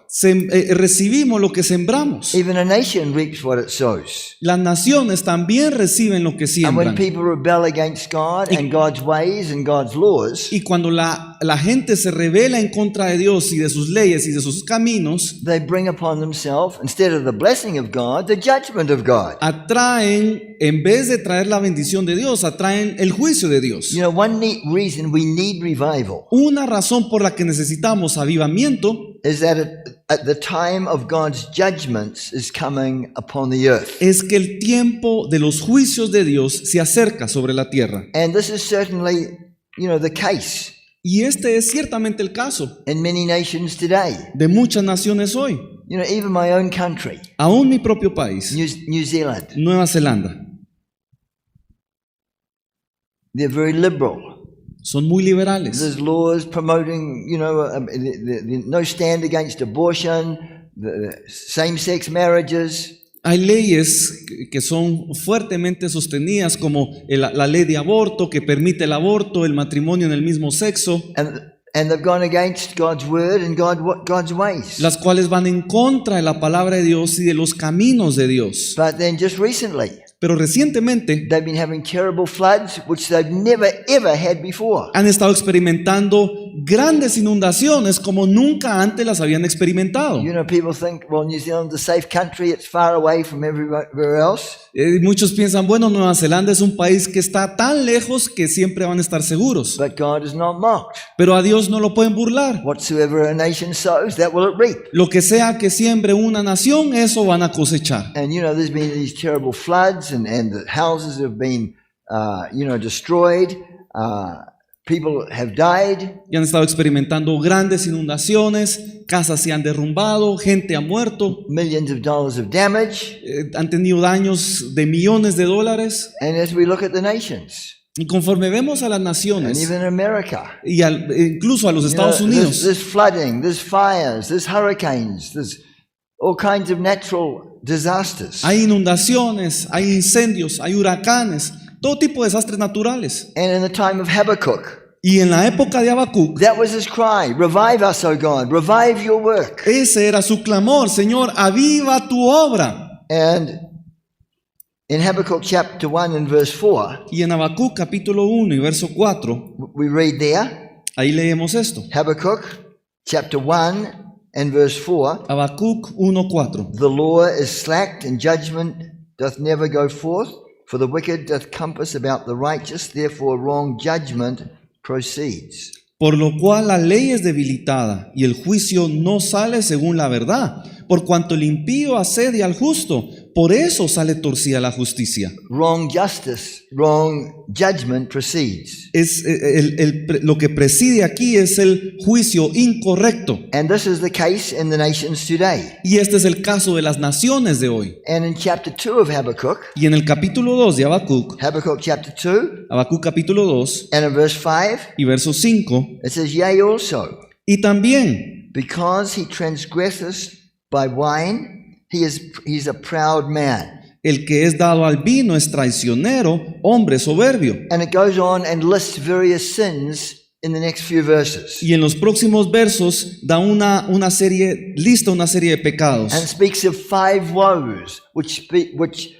Recibimos lo que sembramos. Even a nation reaps what it sows. Las naciones también reciben lo que And when siembran. people rebel against God and God's ways and God's laws, Y cuando la gente se rebela en contra de Dios y de sus leyes y de sus caminos, they bring upon themselves, instead of the blessing of God, the judgment of God. atraen, en vez de traer la bendición de Dios, atraen el juicio de Dios. You know, one neat reason we need revival Una razón por la que necesitamos avivamiento is that at the time of God's judgments is coming upon the earth. es que el tiempo de los juicios de Dios se acerca sobre la tierra. And this is certainly, you know, the case Y este es ciertamente el caso in many nations today. de muchas naciones hoy. You know, even my own country, Aún mi propio país, New Zealand, Nueva Zelanda, they're very liberal. son muy liberales. There's laws promoting, you know, no stand against abortion, the same-sex marriages. Hay leyes que son fuertemente sostenidas como la ley de aborto que permite el aborto, el matrimonio en el mismo sexo, And they've gone against God's word and God's ways. las cuales van en contra de la palabra de Dios y de los caminos de Dios. But then just recently, Pero recientemente they've been having terrible floods, which they've never, ever had before. han estado experimentando grandes inundaciones como nunca antes las habían experimentado. You know, people think, well, New Zealand's a safe country, it's far away from everywhere else. Muchos piensan, bueno, Nueva Zelanda es un país que está tan lejos que siempre van a estar seguros. But God is not mocked. Pero a Dios no lo pueden burlar. Whatsoever a nation sows, that will it reap. Lo que sea que siembre una nación, eso van a cosechar. And you know, there's been these terrible floods, and the houses have been, you know, destroyed. People have died. Y han estado experimentando grandes inundaciones, casas se han derrumbado, gente ha muerto, Millions of dollars of damage. han tenido daños de millones de dólares. And as we look at the nations, Y conforme vemos a las and naciones even America, y incluso a los you know, Estados Unidos, there's flooding, there's fires, there's hurricanes, there's all kinds of natural disasters. hay inundaciones, hay incendios, hay huracanes, todo tipo de desastres naturales. And in the time of Habakkuk, Y en la época de Habacuc, that was his cry, revive us, O God, revive your work. ese era su clamor: Señor, aviva tu obra. And In Habakkuk chapter 1 and verse 4, Y en Habacuc capítulo 1 y verso 4, we read there, ahí leemos esto. Habakkuk chapter 1 and verse 4, Habacuc 1:4. the law is slacked and judgment doth never go forth, for the wicked doth compass about the righteous, therefore wrong judgment proceeds. Por lo cual la ley es debilitada y el juicio no sale según la verdad, por cuanto el impío asedia al justo, por eso sale torcida la justicia. Wrong justice, wrong judgment proceeds. Es lo que preside aquí es el juicio incorrecto. And this is the case in the nations today. Y este es el caso de las naciones de hoy. And in chapter 2 of Habakkuk, Y en el capítulo 2 de Habacuc, Habakkuk chapter 2 Habacuc capítulo 2 and in verse 5, y verso 5, it says, Yea also, y también, because he transgresseth by wine, he's a proud man. el que es dado al vino es traicionero, hombre soberbio. And it goes on and lists various sins in the next few verses. Y en los próximos versos da lista una serie de pecados. And speaks of 5 woes which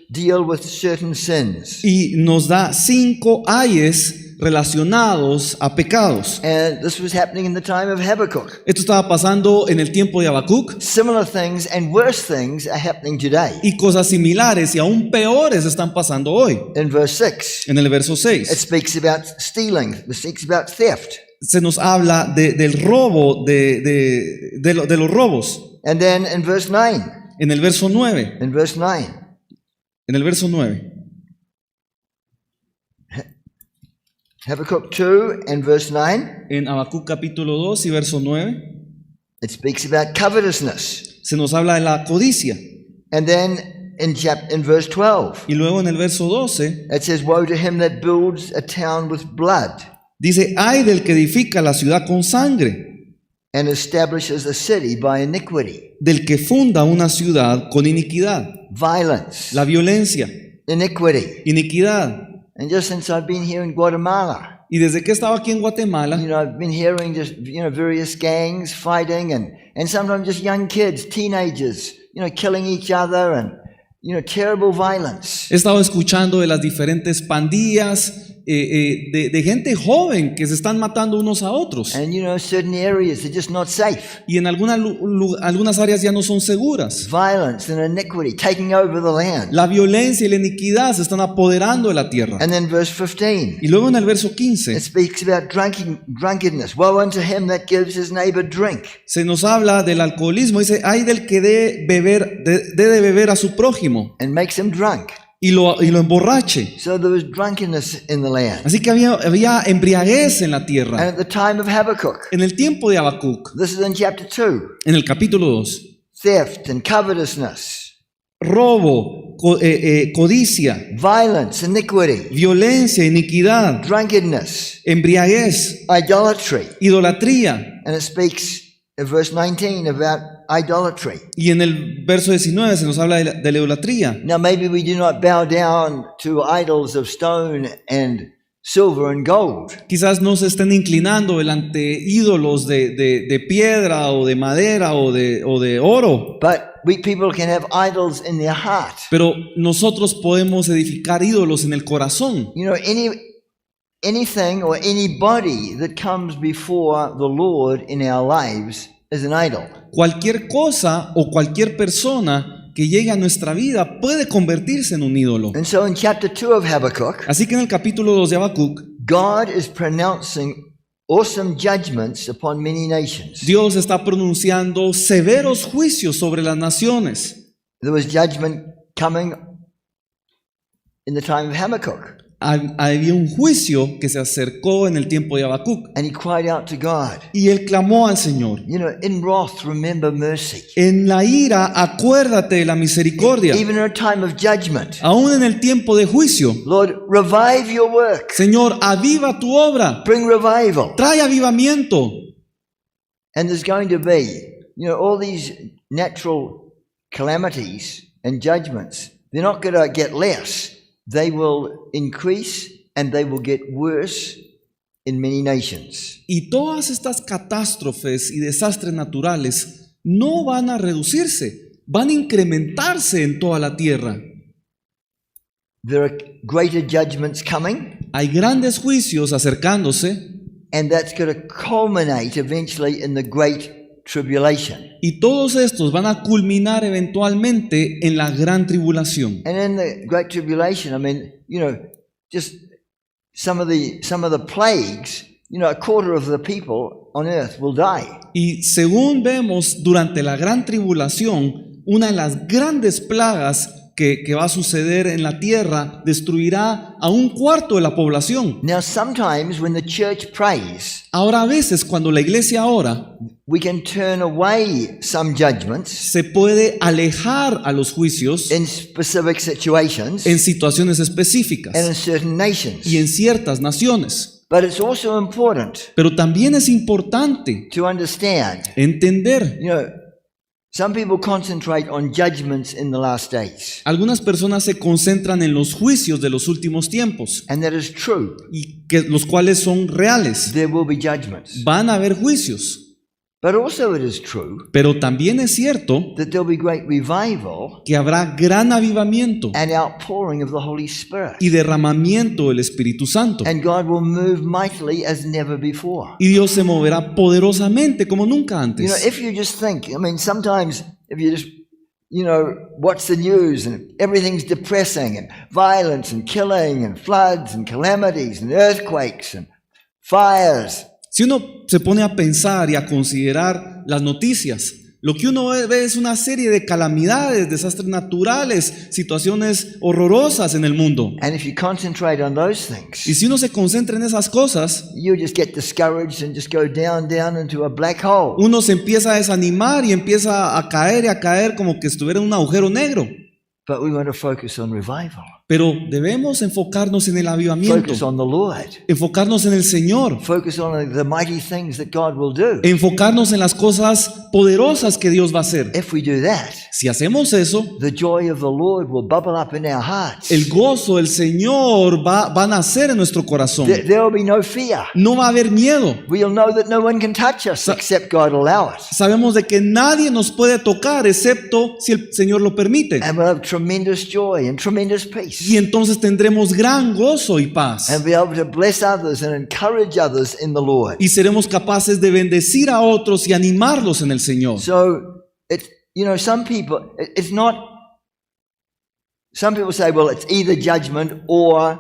deal with certain sins. Y nos da 5 ayes relacionados a pecados. And this was happening in the time of Habakkuk. Esto estaba pasando en el tiempo de Habacuc, Similar things and worse things are happening today. y cosas similares y aún peores están pasando hoy. In verse 6, En el verso it 6 speaks about stealing, it speaks about theft. se nos habla del robo, de los robos. And then in verse 9, En el verso 9, in verse 9, en el verso 9, Habakkuk 2 and verse 9, en Habacuc capítulo 2 y verso 9, it speaks about covetousness. se nos habla de la codicia. And then in verse 12, Y luego en el verso 12 it says, Woe to him that builds a town with blood dice: ay del que edifica la ciudad con sangre, and establishes a city by iniquity. del que funda una ciudad con iniquidad. Violence, La violencia, iniquity. iniquidad. And just since I've been here in Guatemala, Y desde que estaba aquí en Guatemala, I've been hearing just, various gangs fighting and sometimes just young kids, teenagers, killing each other and, terrible violence. he estado escuchando de las diferentes pandillas, de gente joven que se están matando unos a otros. And, certain areas are just not safe. Y en algunas áreas ya no son seguras. Violence and iniquity taking over the land. La violencia y la iniquidad se están apoderando de la tierra. And then verse 15, Y luego en el verso it 15 speaks about drunkenness. Woe unto him that gives his neighbor drink. se nos habla del alcoholismo. Dice: ay del que dé de beber a su prójimo And makes him drunk. y lo emborrache. So there was drunkenness in the land. Así que había embriaguez en la And tierra. at the time of Habakkuk, En el tiempo de Habacuc, this is in chapter 2, en el capítulo 2, theft and covetousness, robo, codicia, violence, iniquity, violencia, iniquidad, drunkenness, embriaguez, idolatry. idolatría. And it speaks in verse 19 about idolatry. Y en el verso 19 se nos habla de la idolatría. Now maybe we do not bow down to idols of stone and silver and gold. Quizás no se estén inclinando delante ídolos de piedra o de madera o de oro, But people can have idols in their heart. pero nosotros podemos edificar ídolos en el corazón. Anything or anybody that comes before the Lord in our lives is an idol. Cualquier cosa o cualquier persona que llegue a nuestra vida puede convertirse en un ídolo. And so in chapter 2 of Habakkuk, Así que en el capítulo 2 de Habacuc, God is pronouncing awesome judgments upon many nations. Dios está pronunciando severos juicios sobre las naciones. There was judgment coming in the time of Habakkuk. Había un juicio que se acercó en el tiempo de Habacuc And he cried out to God. y él clamó al Señor: In wrath, remember mercy. en la ira acuérdate de la misericordia. Even in a time of judgment, Aún en el tiempo de juicio, Lord, revive your work. Señor, aviva tu obra, Bring revival. trae avivamiento. And there's going to be, all these natural calamities and judgments. They're not going to get less. They will increase and they will get worse in many nations. Y todas estas catástrofes y desastres naturales no van a reducirse, van a incrementarse en toda la tierra. there are greater judgments coming, Hay grandes juicios acercándose and that's going to culminate eventually in the Great Tribulation. y todos estos van a culminar eventualmente en la gran tribulación. And in the Great Tribulation, I mean, just some of the plagues, a quarter of the people on earth will die. Y según vemos durante la gran tribulación, una de las grandes plagas que va a suceder en la tierra destruirá a un cuarto de la población. Now, sometimes when the church prays, Ahora, a veces cuando la iglesia ora, we can turn away some judgments se puede alejar a los juicios in specific situations en situaciones específicas and in certain nations. y en ciertas naciones. But it's also important Pero también es importante to understand, entender. some people concentrate on judgments in the last days. Algunas personas se concentran en los juicios de los últimos tiempos, And that is true. y los cuales son reales. There will be judgments. Van a haber juicios, But also it is true pero también es cierto that there will be great revival que habrá gran avivamiento and outpouring of the Holy Spirit. y derramamiento del Espíritu Santo. And God will move mightily as never before. Y Dios se moverá poderosamente como nunca antes. If you just think, sometimes if you just, watch the news and everything's depressing and violence and killing and floods and calamities and earthquakes and fires. Si uno se pone a pensar y a considerar las noticias, lo que uno ve es una serie de calamidades, desastres naturales, situaciones horrorosas en el mundo. And if you concentrate on those Y things, si uno se concentra en esas cosas, you just get discouraged and just go down into a black hole. uno se empieza a desanimar y empieza a caer como que estuviera en un agujero negro. But we want to focus on revival. Pero debemos enfocarnos en el Focus avivamiento, on the Lord. enfocarnos en el Señor, Focus on the mighty things that God will do. enfocarnos en las cosas poderosas que Dios va a hacer. If we do that, Si hacemos eso, the joy of the Lord will bubble up in our hearts. el gozo del Señor va a nacer en nuestro corazón. There will be no fear. No va a haber miedo. We'll know that no one can touch us except God allow it. Sabemos de que nadie nos puede tocar excepto si el Señor lo permite. And we'll have tremendous joy and tremendous peace. Y entonces tendremos gran gozo y paz. And be able to bless others and encourage others in the Lord. Y seremos capaces de bendecir a otros y animarlos en el Señor. So, some people, it's not, some people say, well, it's either judgment or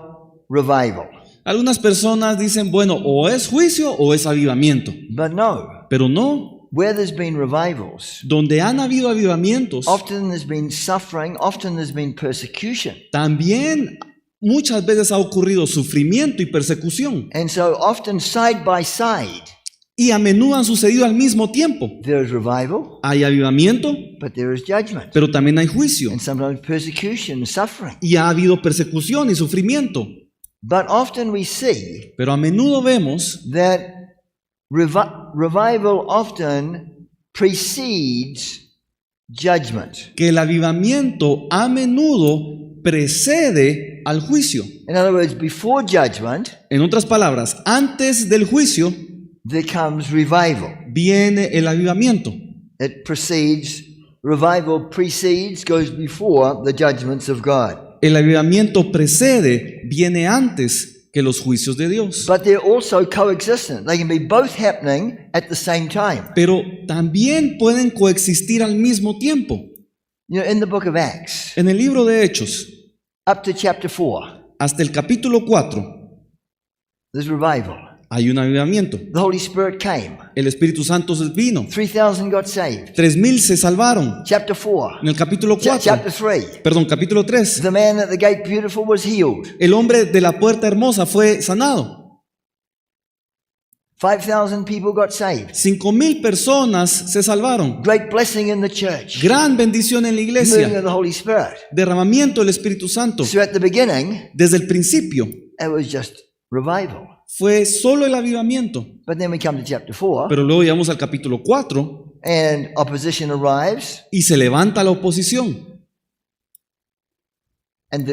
revival. Algunas personas dicen, bueno, o es juicio o es avivamiento. But no, Pero no. where there's been revivals, Donde han habido avivamientos, often there's been suffering, often there's been persecution. también muchas veces ha ocurrido sufrimiento y persecución. And so often side by side, Y a menudo han sucedido al mismo tiempo. there is revival, Hay avivamiento, but there is judgment. pero también hay juicio. And sometimes persecution and suffering. Y ha habido persecución y sufrimiento. But often we see Pero a menudo vemos that revival often precedes judgment. que el avivamiento a menudo precede al juicio. In other words, before judgment, En otras palabras, antes del juicio there comes revival. viene el avivamiento. It precedes, revival precedes, goes before the judgments of God. El avivamiento precede, viene antes que los juicios de Dios. But they're also coexistent. They can be both happening at the same time. Pero también pueden coexistir al mismo tiempo. In the book of Acts, En el libro de Hechos, up to chapter 4, hasta el capítulo 4, there's revival. hay un avivamiento. The Holy Spirit came. El Espíritu Santo vino. 3,000 got saved. 3,000 se salvaron. Chapter 4, En el capítulo 4, chapter 3, perdón, capítulo 3, the man at the gate beautiful was healed. el hombre de la puerta hermosa fue sanado. 5,000 people got saved. 5,000 personas se salvaron. Great blessing in the church. Gran bendición en la Moving iglesia. of the Holy Spirit. Derramamiento del Espíritu Santo. So at the beginning, Desde el principio it was just revival. fue solo el avivamiento. But then we come to chapter 4, Pero luego llegamos al capítulo 4 and opposition arrives, y se levanta la oposición. and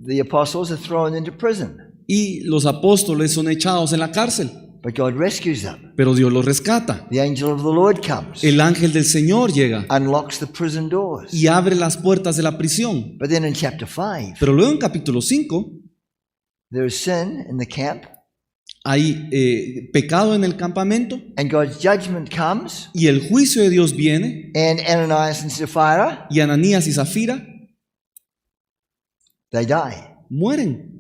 the apostles are thrown into prison. Y los apóstoles son echados en la cárcel. but God rescues them. pero Dios los rescata. The angel of the Lord comes, El ángel del Señor llega unlocks the prison doors. y abre las puertas de la prisión. But then in chapter 5, Pero luego en capítulo 5 there is sin in the camp, hay pecado en el campamento and God's judgment comes, y el juicio de Dios viene and Ananias and Sapphira, y Ananías y Zafira they die. mueren.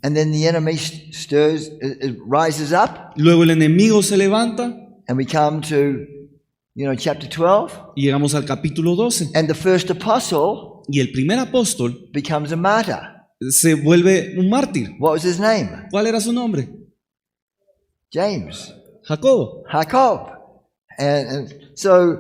And then the enemy it rises up, Luego el enemigo se levanta and we come to, chapter 12, y llegamos al capítulo 12. and the first apostle Y el primer apóstol becomes a martyr. se vuelve un mártir. What was his name? ¿Cuál era su nombre? James. Jacobo. Jacob. And so,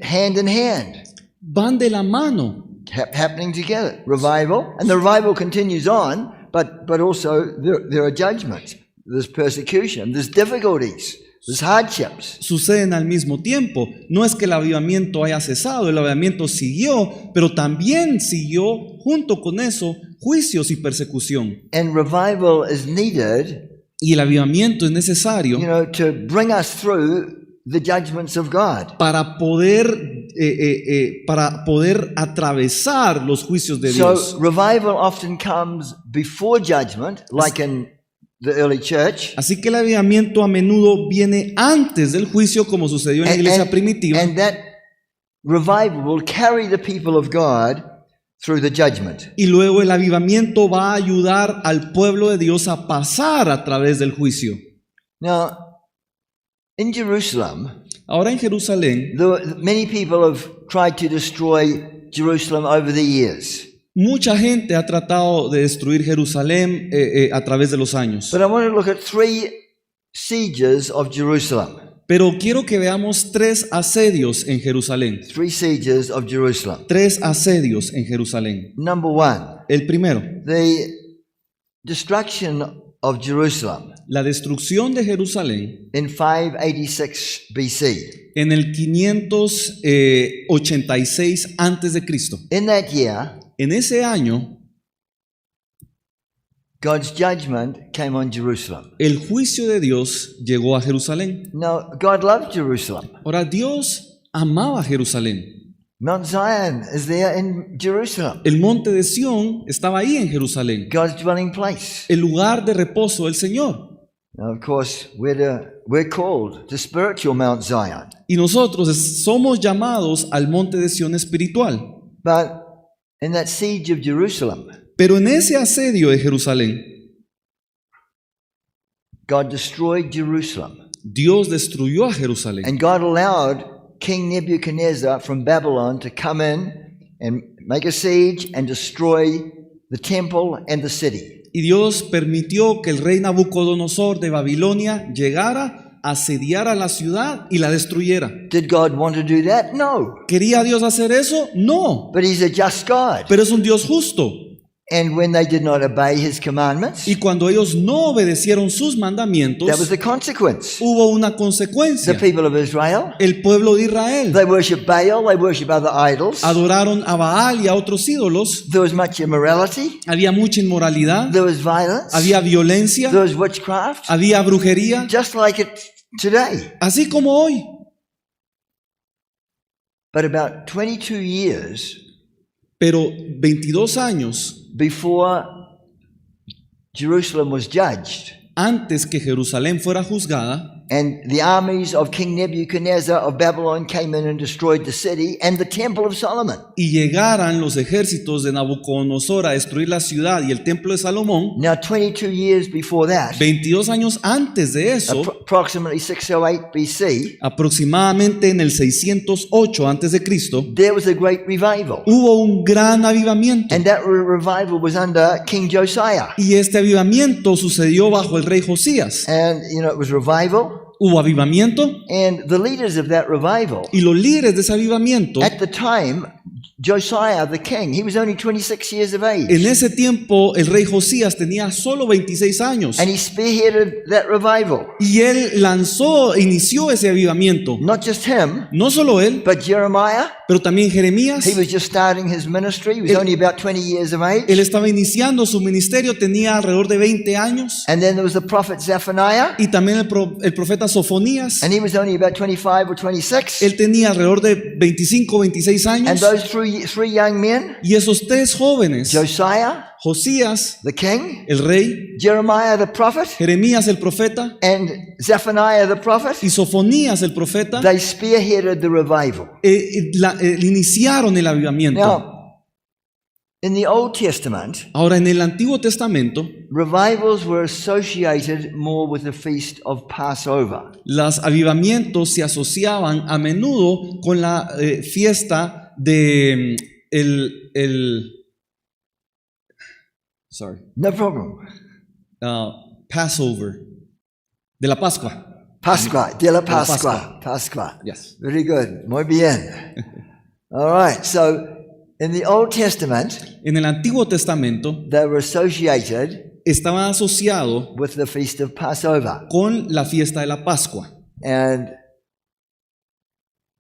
hand in hand, Van de la mano. happening together. Revival. And the revival continues on, but also there are judgments. There's persecution. There's difficulties. There's hardships. Suceden al mismo tiempo. No es que el avivamiento haya cesado, el avivamiento siguió, pero también siguió junto con eso juicios y persecución. And revival is needed, Y el avivamiento es necesario to bring us through the judgments of God. para poder atravesar los juicios de Dios. So revival often comes before judgment, like in the early church. Así que el avivamiento a menudo viene antes del juicio, como sucedió en la iglesia primitiva. And that revival will carry the people of God through the judgment. Y luego el avivamiento va a ayudar al pueblo de Dios a pasar a través del juicio. Now, in Jerusalem, Ahora en Jerusalén, many people have tried to destroy Jerusalem over the years. mucha gente ha tratado de destruir Jerusalén a través de los años. But I want to look at 3 sieges of Jerusalem. Pero quiero que veamos 3 asedios en Jerusalén. 3 sieges of Jerusalem. 3 asedios en Jerusalén. Number 1, El primero, the destruction of Jerusalem la destrucción de Jerusalén in 586 BC. en el 586 antes de Cristo. In that year, En ese año, God's judgment came on Jerusalem. el juicio de Dios llegó a Jerusalén. Now, God loved Jerusalem. Ahora, Dios amaba Jerusalén. Mount Zion is there in Jerusalem, El monte de Sión estaba ahí en Jerusalén, God's dwelling place. el lugar de reposo del Señor. Now, of course, we're called to spiritual Mount Zion. Y nosotros somos llamados al monte de Sión espiritual. But in that siege of Jerusalem, Pero en ese asedio de Jerusalén, God destroyed Jerusalem. Dios destruyó a Jerusalén. And God allowed King Nebuchadnezzar from Babylon to come in and make a siege and destroy the temple and the city. Y Dios permitió que el rey Nabucodonosor de Babilonia llegara, asediara la ciudad y la destruyera. Did God want to do that? No. ¿Quería Dios hacer eso? No. But He's a just God. Pero es un Dios justo. And when they did not obey His commandments, Y cuando ellos no obedecieron sus mandamientos, that was the consequence. hubo una The consecuencia. people of Israel, El pueblo de Israel they worship Baal, they worship other idols. adoraron a Baal y a otros ídolos. There was much immorality. Había mucha inmoralidad, There was violence. había violencia, There was witchcraft. había brujería, Just like it today. así como hoy. But about 22 years Pero 22 años before Jerusalem was judged, antes que Jerusalén fuera juzgada, and the armies of King Nebuchadnezzar of Babylon came in and destroyed the city and the temple of Solomon. y llegaran los ejércitos de Nabucodonosor a destruir la ciudad y el templo de Salomón, Now, 22 years before that, 22 años antes de eso, approximately 608 BC, aproximadamente en el 608 antes de Cristo, there was a great revival. hubo un gran avivamiento. And that revival was under King Josiah. Y este avivamiento sucedió bajo el rey Josías. And, it was revival. Hubo avivamiento And the leaders of that revival, y los líderes de ese avivamiento at the time, Josiah, the king, he was only 26 years of age. En ese tiempo el rey Josías tenía solo 26 años And he spearheaded that revival. y él inició ese avivamiento. Not just him, No solo él, but Jeremiah. pero también Jeremías. He was just starting his ministry. He was only about 20 years of age. Él estaba iniciando su ministerio, tenía alrededor de 20 años. And then there was the prophet Zephaniah, Y también el profeta Sofonías, and he was only about 25 or 26. él tenía alrededor de 25, 26 And años. those three young men, Y esos tres jóvenes, Josiah, Josías, the king, el rey, Jeremiah, the prophet, Jeremías, el profeta, and Zephaniah, the prophet, y Sofonías, el profeta, they spearheaded the revival. iniciaron el avivamiento. Now, in the Old Testament, Ahora, en el Antiguo Testamento, revivals were associated more with the feast of Passover. los avivamientos se asociaban a menudo con la fiesta de No problem. Passover, de la Pascua. Pascua, de la Pascua. Pascua. Pascua. Yes. Very good. Muy bien. All right. So, in the Old Testament, En el Antiguo Testamento they were associated estaba asociado with the feast of Passover. con la fiesta de la Pascua. And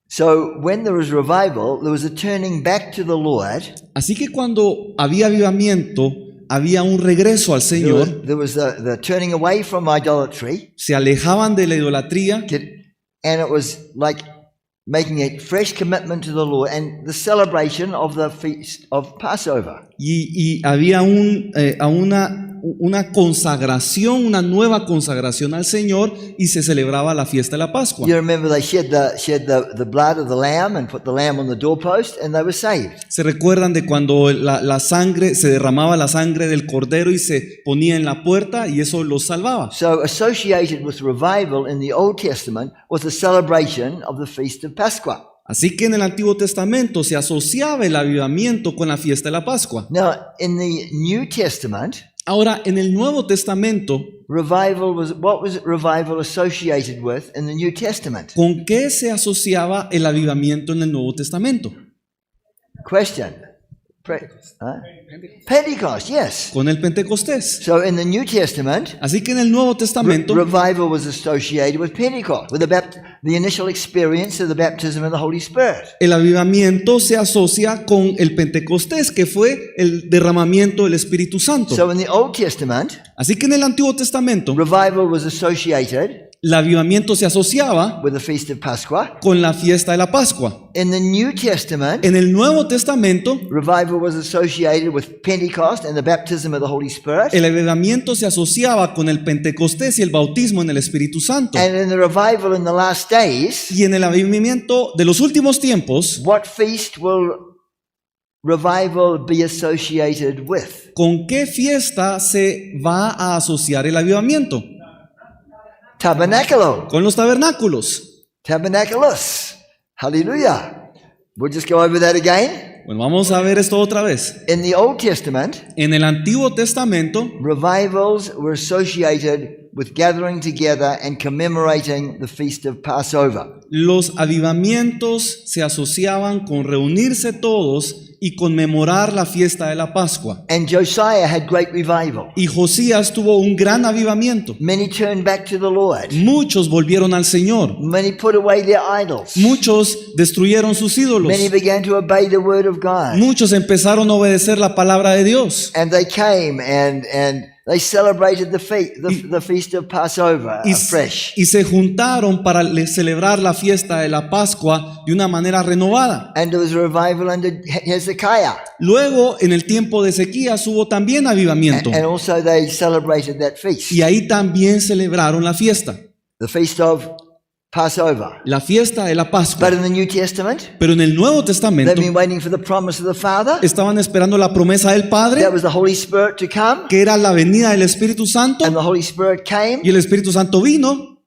so, when there was revival, there was a turning back to the Lord. Así que cuando había avivamiento, había un regreso al Señor, There was the turning away from idolatry, se alejaban de la idolatría and it was like making a fresh commitment to the Lord and the celebration of the feast of Passover. y había una consagración, una nueva consagración al Señor y se celebraba la fiesta de la Pascua. You remember they shed the blood of the lamb and put the lamb on the doorpost and they were saved. Se recuerdan de cuando la sangre, se derramaba la sangre del cordero y se ponía en la puerta y eso los salvaba. So associated with revival in the Old Testament was the celebration of the feast of Pascua. Así que en el Antiguo Testamento se asociaba el avivamiento con la fiesta de la Pascua. Now, in the New Testament, Ahora, en el Nuevo Testamento, what was revival associated with in the New Testament? ¿con qué se asociaba el avivamiento en el Nuevo Testamento? Question. Pentecost, yes. Con el Pentecostés. So in the New Testament, Así que en el Nuevo Testamento, revival was associated with Pentecost, with the initial experience of the baptism of the Holy Spirit. el avivamiento se asocia con el Pentecostés, que fue el derramamiento del Espíritu Santo. So in the Old Testament, Así que en el Antiguo Testamento, revival was associated el avivamiento se asociaba with the feast of Pascua. con la fiesta de la Pascua. In the New Testament, En el Nuevo Testamento, revival was associated with Pentecost and the baptism of the Holy Spirit. el avivamiento se asociaba con el Pentecostés y el bautismo en el Espíritu Santo. And in the revival in the last days, Y en el avivamiento de los últimos tiempos, what feast will revival be associated with? ¿con qué fiesta se va a asociar el avivamiento? Tabernacle. Con los tabernáculos. Tabernaculus. Hallelujah. We'll just go over that again. Bueno, vamos a ver esto otra vez. In the Old Testament, En el Antiguo Testamento, revivals were associated with gathering together and commemorating the feast of Passover. los avivamientos se asociaban con reunirse todos y conmemorar la fiesta de la Pascua. And Josiah had great revival. Y Josías tuvo un gran avivamiento. Many turned back to the Lord. Muchos volvieron al Señor. Many put away their idols. Muchos destruyeron sus ídolos. Many began to obey the word of God. Muchos empezaron a obedecer la palabra de Dios. And they came and they celebrated the feast of Passover afresh. Y se juntaron para celebrar la fiesta de la Pascua de una manera renovada. And there was a revival under Hezekiah. Luego, en el tiempo de Ezequías, hubo también avivamiento. And also they celebrated that feast. Y ahí también celebraron la fiesta. The feast of Passover. La fiesta de la Pascua. But in the New Testament, Pero en el Nuevo they've Testamento been waiting for the promise of the Father. estaban esperando la promesa del Padre, That was the Holy Spirit to come. que era la venida del Espíritu Santo, And the Holy Spirit came. y el Espíritu Santo vino,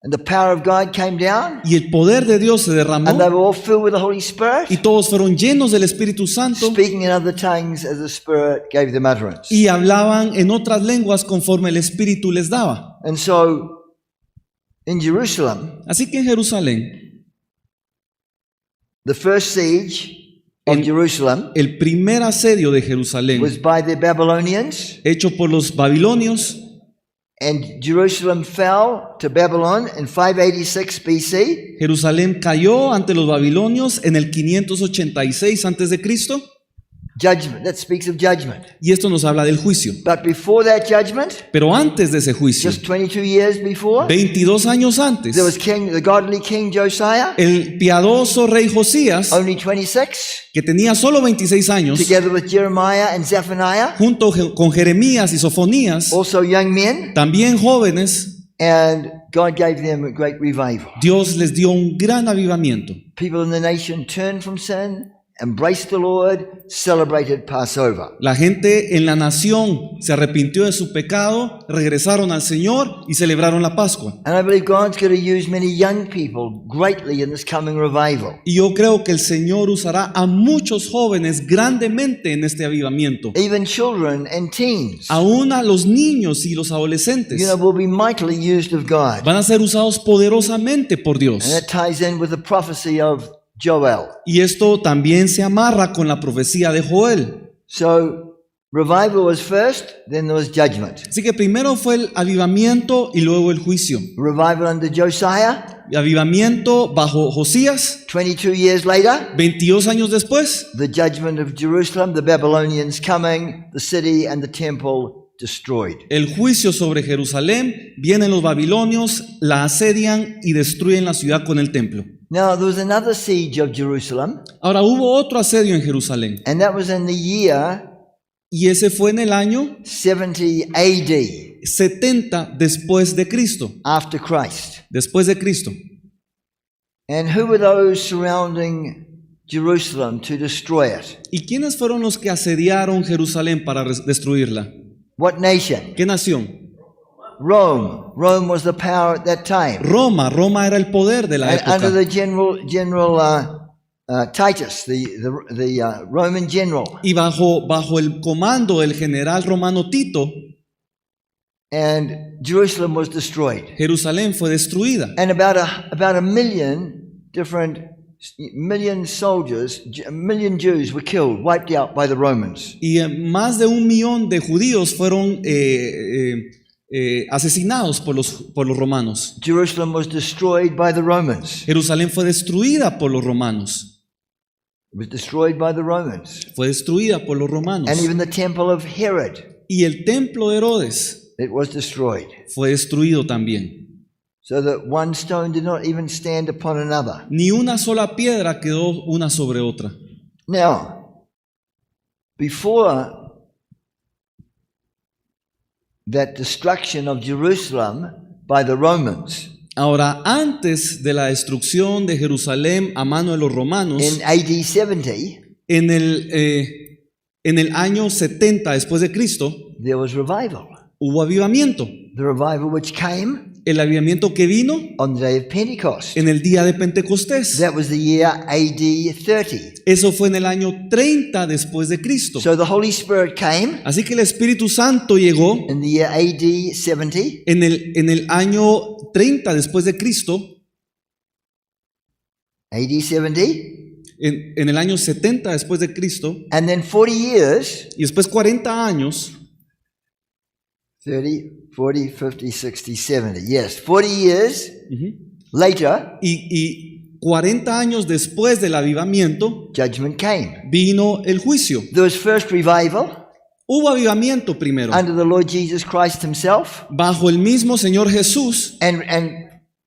And the power of God came down. y el poder de Dios se And they derramó, were all filled with the Holy Spirit. y todos fueron llenos del Espíritu Santo, Speaking in other tongues as the Spirit gave them utterance. y hablaban en otras lenguas conforme el Espíritu les daba. And so, in Jerusalem, Así que en Jerusalén, the first siege of Jerusalem El primer asedio de Jerusalén, was by the Babylonians, hecho por los babilonios, and Jerusalem fell to Babylon in 586 BC. Jerusalén cayó ante los babilonios en el 586 a.C. Judgment, that speaks of judgment. Y esto nos habla del juicio. But before that judgment, Pero antes de ese juicio, just 22 years before, 22 años antes, there was the godly king Josiah, el piadoso rey Josías, only 26, que tenía solo 26 años, together with Jeremiah and Zephaniah, junto con Jeremías y Sofonías, also young men, también jóvenes, and God gave them a great revival. Dios les dio un gran avivamiento. People in the nation turned from sin, embraced the Lord, celebrated Passover. La gente en la nación se arrepintió de su pecado, regresaron al Señor y celebraron la Pascua. And I believe God's going to use many young people greatly in this coming revival. Y yo creo que el Señor usará a muchos jóvenes grandemente en este avivamiento. Even children and teens, Aún a los niños y los adolescentes will be mightily used of God. van a ser usados poderosamente por And Dios. that ties in with the prophecy of Joel. Y esto también se amarra con la profecía de Joel. So revival was first, then there was judgment. Así que primero fue el avivamiento y luego el juicio. Revival under Josiah, Avivamiento bajo Josías, 22 years later, 22 años después, the judgment of Jerusalem, the Babylonians coming, the city and the temple destroyed. el juicio sobre Jerusalén, vienen los babilonios, la asedian y destruyen la ciudad con el templo. Now there was another siege of Jerusalem, Ahora hubo otro asedio en Jerusalén and that was in the year y ese fue en el año 70 AD, 70 después de Cristo. after Christ. Después de Cristo. And who were those surrounding Jerusalem to destroy it? ¿Y quiénes fueron los que asediaron Jerusalén para destruirla? What nation? ¿Qué nación? Rome. Rome was the power at that time. Roma. Roma era el poder de la And under época. the general Titus, the Roman general, Y bajo el comando del general romano Tito, and Jerusalem was destroyed. Jerusalén fue destruida. And about a million soldiers, a million Jews were killed, wiped out by the Romans. Y más de 1 millón de judíos fueron asesinados por los romanos. Jerusalem was destroyed by the Romans. Jerusalén fue destruida por los romanos. It was destroyed by the Romans. Fue destruida por los romanos. And even the temple of Herod, Y el templo de Herodes it was destroyed. fue destruido también. So that one stone did not even stand upon another. Ni una sola piedra quedó una sobre otra. Now, before that destruction of Jerusalem by the Romans Ahora, antes de la destrucción de Jerusalén a mano de los romanos, in AD 70, en el año 70 después de Cristo, there was revival. hubo avivamiento. The revival which came El avivamiento que vino on the day of Pentecost. en el día de Pentecostés. That was the year AD 30. Eso fue en el año 30 después de Cristo. So the Holy Spirit came Así que el Espíritu Santo llegó in the year AD 70, en el año 30 después de Cristo, AD 70, en el año 70 después de Cristo, and then 40 years, y después 40 años, 30, 40, 50, 60, 70. Yes, 40 years later, y 40 años después del avivamiento, judgment came. vino el juicio. There was first revival Hubo avivamiento primero, under the Lord Jesus Christ himself, bajo el mismo Señor Jesús, and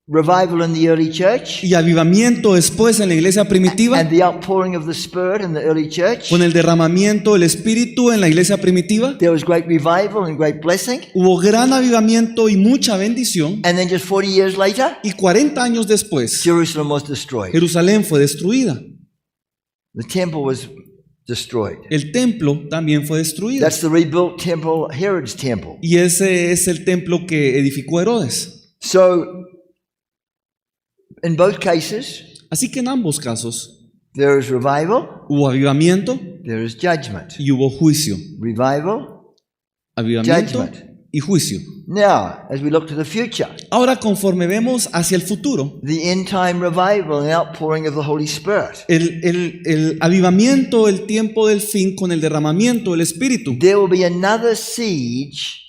revival in the early church, y avivamiento después en la iglesia primitiva, and the outpouring of the Spirit in the early church. con el derramamiento del Espíritu en la iglesia primitiva. There was great revival and great blessing. Hubo gran avivamiento y mucha bendición. And then just 40 years later, Y 40 años después, Jerusalem was destroyed. Jerusalén fue destruida. The temple was destroyed. El templo también fue destruido. That's the rebuilt temple, Herod's temple. Y ese es el templo que edificó Herodes. So, in both cases, Así que en ambos casos there is revival, hubo avivamiento there is judgment. y hubo juicio. Revival, Avivamiento, judgment. y juicio. Now, as we look to the future, Ahora, conforme vemos hacia el futuro, the end time revival and outpouring of the Holy Spirit, el avivamiento, el tiempo del fin con el derramamiento del Espíritu, there will be another siege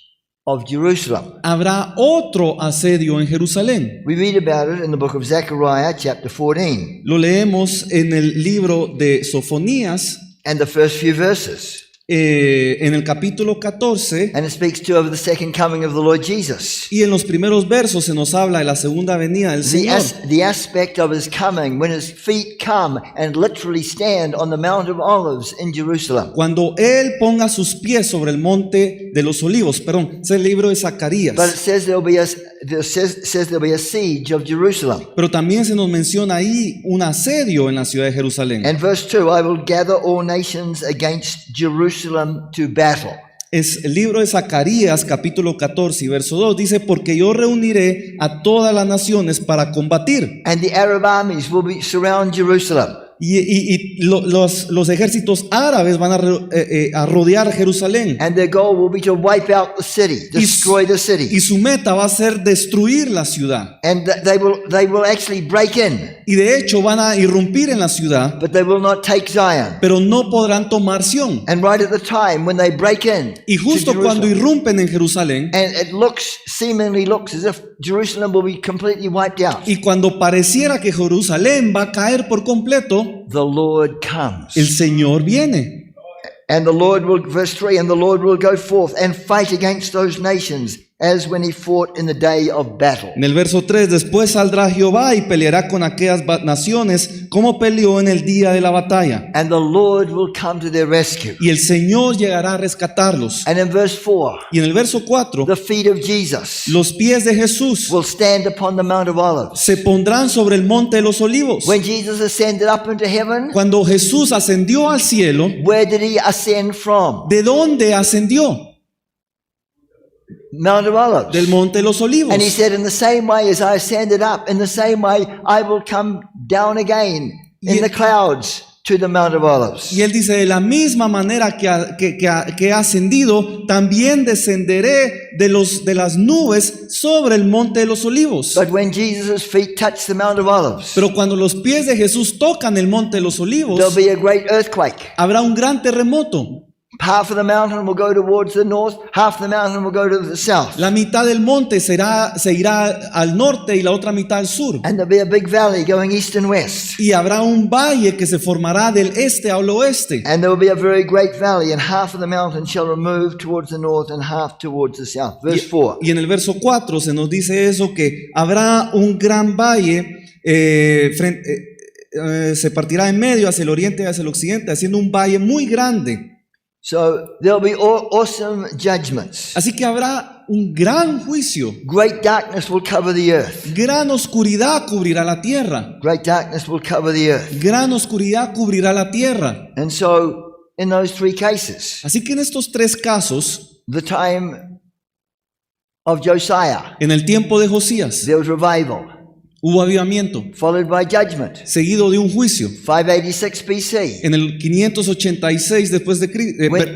of Jerusalem. habrá otro asedio en Jerusalén. We read about it in the book of Zechariah, chapter 14, Lo leemos en el libro de Sofonías, and the first few verses. en el capítulo 14, And it speaks to of the second coming of the Lord Jesus. y en los primeros versos se nos habla de la segunda venida del Señor. The aspect of his coming, when his feet come and literally stand on the Mount of Olives in Jerusalem. Cuando Él ponga sus pies sobre el monte de los olivos, perdón, es el libro de Zacarías. But it says there'll be a siege of Jerusalem. Pero también se nos menciona ahí un asedio en la ciudad de Jerusalén. And verse 2, I will gather all nations against Jerusalem to battle. Es el libro de Zacarías, capítulo 14 y verso 2, dice, porque yo reuniré a todas las naciones para combatir. And the Arab armies will surround Jerusalem. Los ejércitos árabes van a rodear Jerusalén. And their goal will be to wipe out the city, destroy the Y city. su meta va a ser destruir la ciudad. And they will actually break in, Y de hecho van a irrumpir en la ciudad, but they will not take Zion. pero no podrán tomar Sión. And right at the time when they break in Y justo to cuando Jerusalem, irrumpen en Jerusalén, and it seemingly looks as if Jerusalem will be completely wiped out, y cuando pareciera que Jerusalén va a caer por completo, the Lord comes. el Señor viene. And the Lord will, verse 3, and the Lord will go forth and fight against those nations as when he fought in the day of battle. En el verso 3, después saldrá Jehová y peleará con aquellas naciones como peleó en el día de la batalla. And the Lord will come to their rescue. Y el Señor llegará a rescatarlos. And in verse 4, Y en el verso 4, the feet of Jesus los pies de Jesús will stand upon the Mount of Olives. se pondrán sobre el monte de los olivos. When Jesus ascended up into heaven, Cuando Jesús ascendió al cielo, where did he ascend from? ¿de dónde ascendió? Mount of Olives. Del monte de los olivos. And he said, in the same way as I ascended up, in the same way I will come down again in the clouds to the Mount of Olives. Y él dice, de la misma manera que ha ascendido, también descenderé de las nubes sobre el monte de los olivos. But when Jesus' feet touch the Mount of Olives, Pero cuando los pies de Jesús tocan el monte de los olivos, there'll be a great earthquake. habrá un gran terremoto. Half of the mountain will go towards the north, half the mountain will go to the south. La mitad del monte se irá al norte y la otra mitad al sur. And there'll be a big valley going east and west. Y habrá un valle que se formará del este al oeste. And there will be a very great valley, and half of the mountain shall remove towards the north and half towards the south. Verse 4. Y en el verso 4 se nos dice eso, que habrá un gran valle, se partirá en medio hacia el oriente y hacia el occidente, haciendo un valle muy grande. So there'll be awesome judgments. Así que habrá un gran juicio. Great darkness will cover the earth. Gran oscuridad cubrirá la tierra. Great darkness will cover the earth. Gran oscuridad cubrirá la tierra. And so, in those three cases, Así que en estos tres casos, the time of Josiah, en el tiempo de Josías, there was revival, hubo avivamiento, followed by judgment. seguido de un juicio. 586 BC, En el 586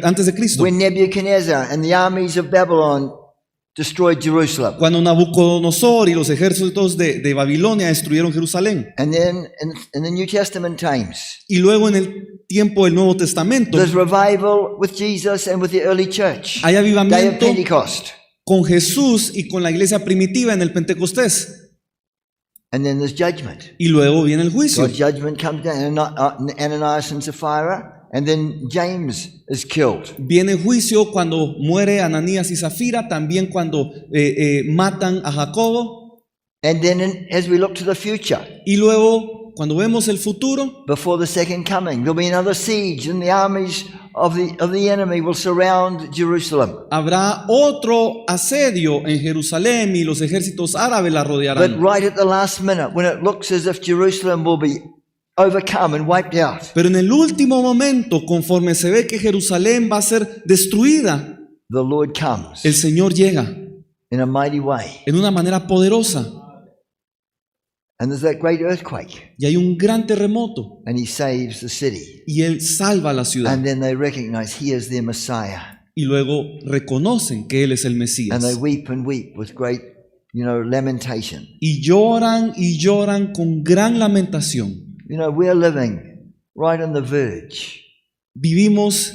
antes de Cristo, when Nebuchadnezzar and the armies of Babylon destroyed Jerusalem. cuando Nabucodonosor y los ejércitos de Babilonia destruyeron Jerusalén. And then in the New Testament times, Y luego en el tiempo del Nuevo Testamento, there's revival with Jesus and with the early church. hay Day of avivamiento Pentecost. con Jesús y con la iglesia primitiva en el Pentecostés. And then there's judgment. Y luego viene el juicio. God's judgment comes down. Ananias and Sapphira. And then James is killed. Viene el juicio cuando muere Ananías y Zafira, también cuando matan a Jacobo. And then as we look to the future, Y luego, cuando vemos el futuro, before the second coming, there'll be another siege, and the armies of the enemy will surround Jerusalem. habrá otro asedio en Jerusalén y los ejércitos árabes la But rodearán. right at the last minute, when it looks as if Jerusalem will be overcome and wiped out, Pero en el último momento, conforme se ve que Jerusalén va a ser destruida, the Lord comes el Señor llega in a mighty way. en una manera poderosa. And there's that great earthquake, Y hay un gran terremoto and he saves the city. y Él salva la ciudad. And then they recognize he is their Messiah. y luego reconocen que Él es el And Mesías. they weep and weep with great, lamentation. Y lloran con gran lamentación. We're living right on the verge, Vivimos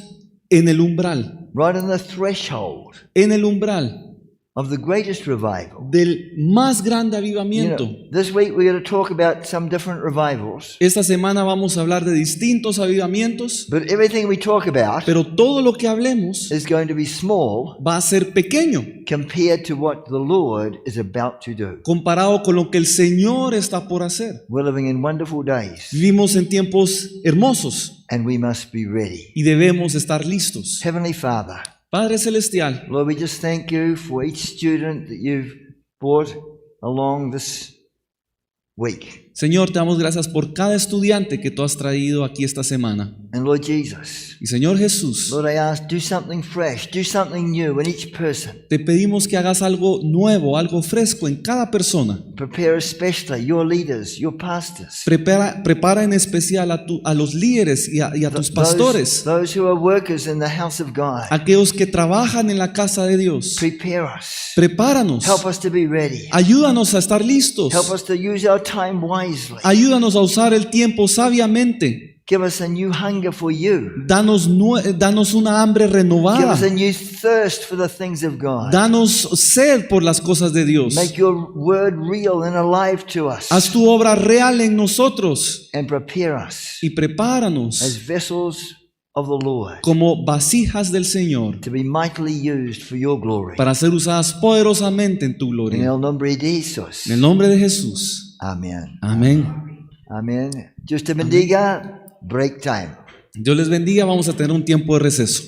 en el umbral, right on the threshold en el umbral of the greatest revival. del más grande avivamiento. This week we're going to talk about some different revivals, Esta semana vamos a hablar de distintos avivamientos, but everything we talk about pero todo lo que hablemos is going to be small va a ser pequeño compared to what the Lord is about to do. comparado con lo que el Señor está por hacer. We're living in wonderful days, Vivimos en tiempos hermosos and we must be ready. y debemos estar listos. Heavenly Father, Padre Celestial, Lord, we just thank you for each student that you've brought along this week. Señor, te damos gracias por cada estudiante que tú has traído aquí esta semana. And Lord Jesus, Y Señor Jesús, Lord, I ask, do something fresh, do something new in each person. te pedimos que hagas algo nuevo, algo fresco en cada persona. Prepare especially your leaders, your pastors, Prepara en especial a los líderes y a tus pastores, those who are workers in the house of God. aquellos que trabajan en la casa de Dios. Prepare us. Prepáranos, Help us to be ready. ayúdanos a estar listos, Help us to use our time wisely. ayúdanos a usar el tiempo sabiamente. Give us a new hunger for you. Danos una hambre Give renovada. us a new thirst for the things of God. Danos sed por las cosas de Dios. Make your word real and alive to us. Haz tu obra real en nosotros And prepare us y prepáranos as vessels of the Lord como vasijas del Señor to be mightily used for your glory. para ser usadas poderosamente en tu En gloria. el nombre de Jesús. En el nombre de Jesús. Amén. Amén. Amén. Dios te bendiga. Break time. Dios les bendiga. Vamos a tener un tiempo de receso.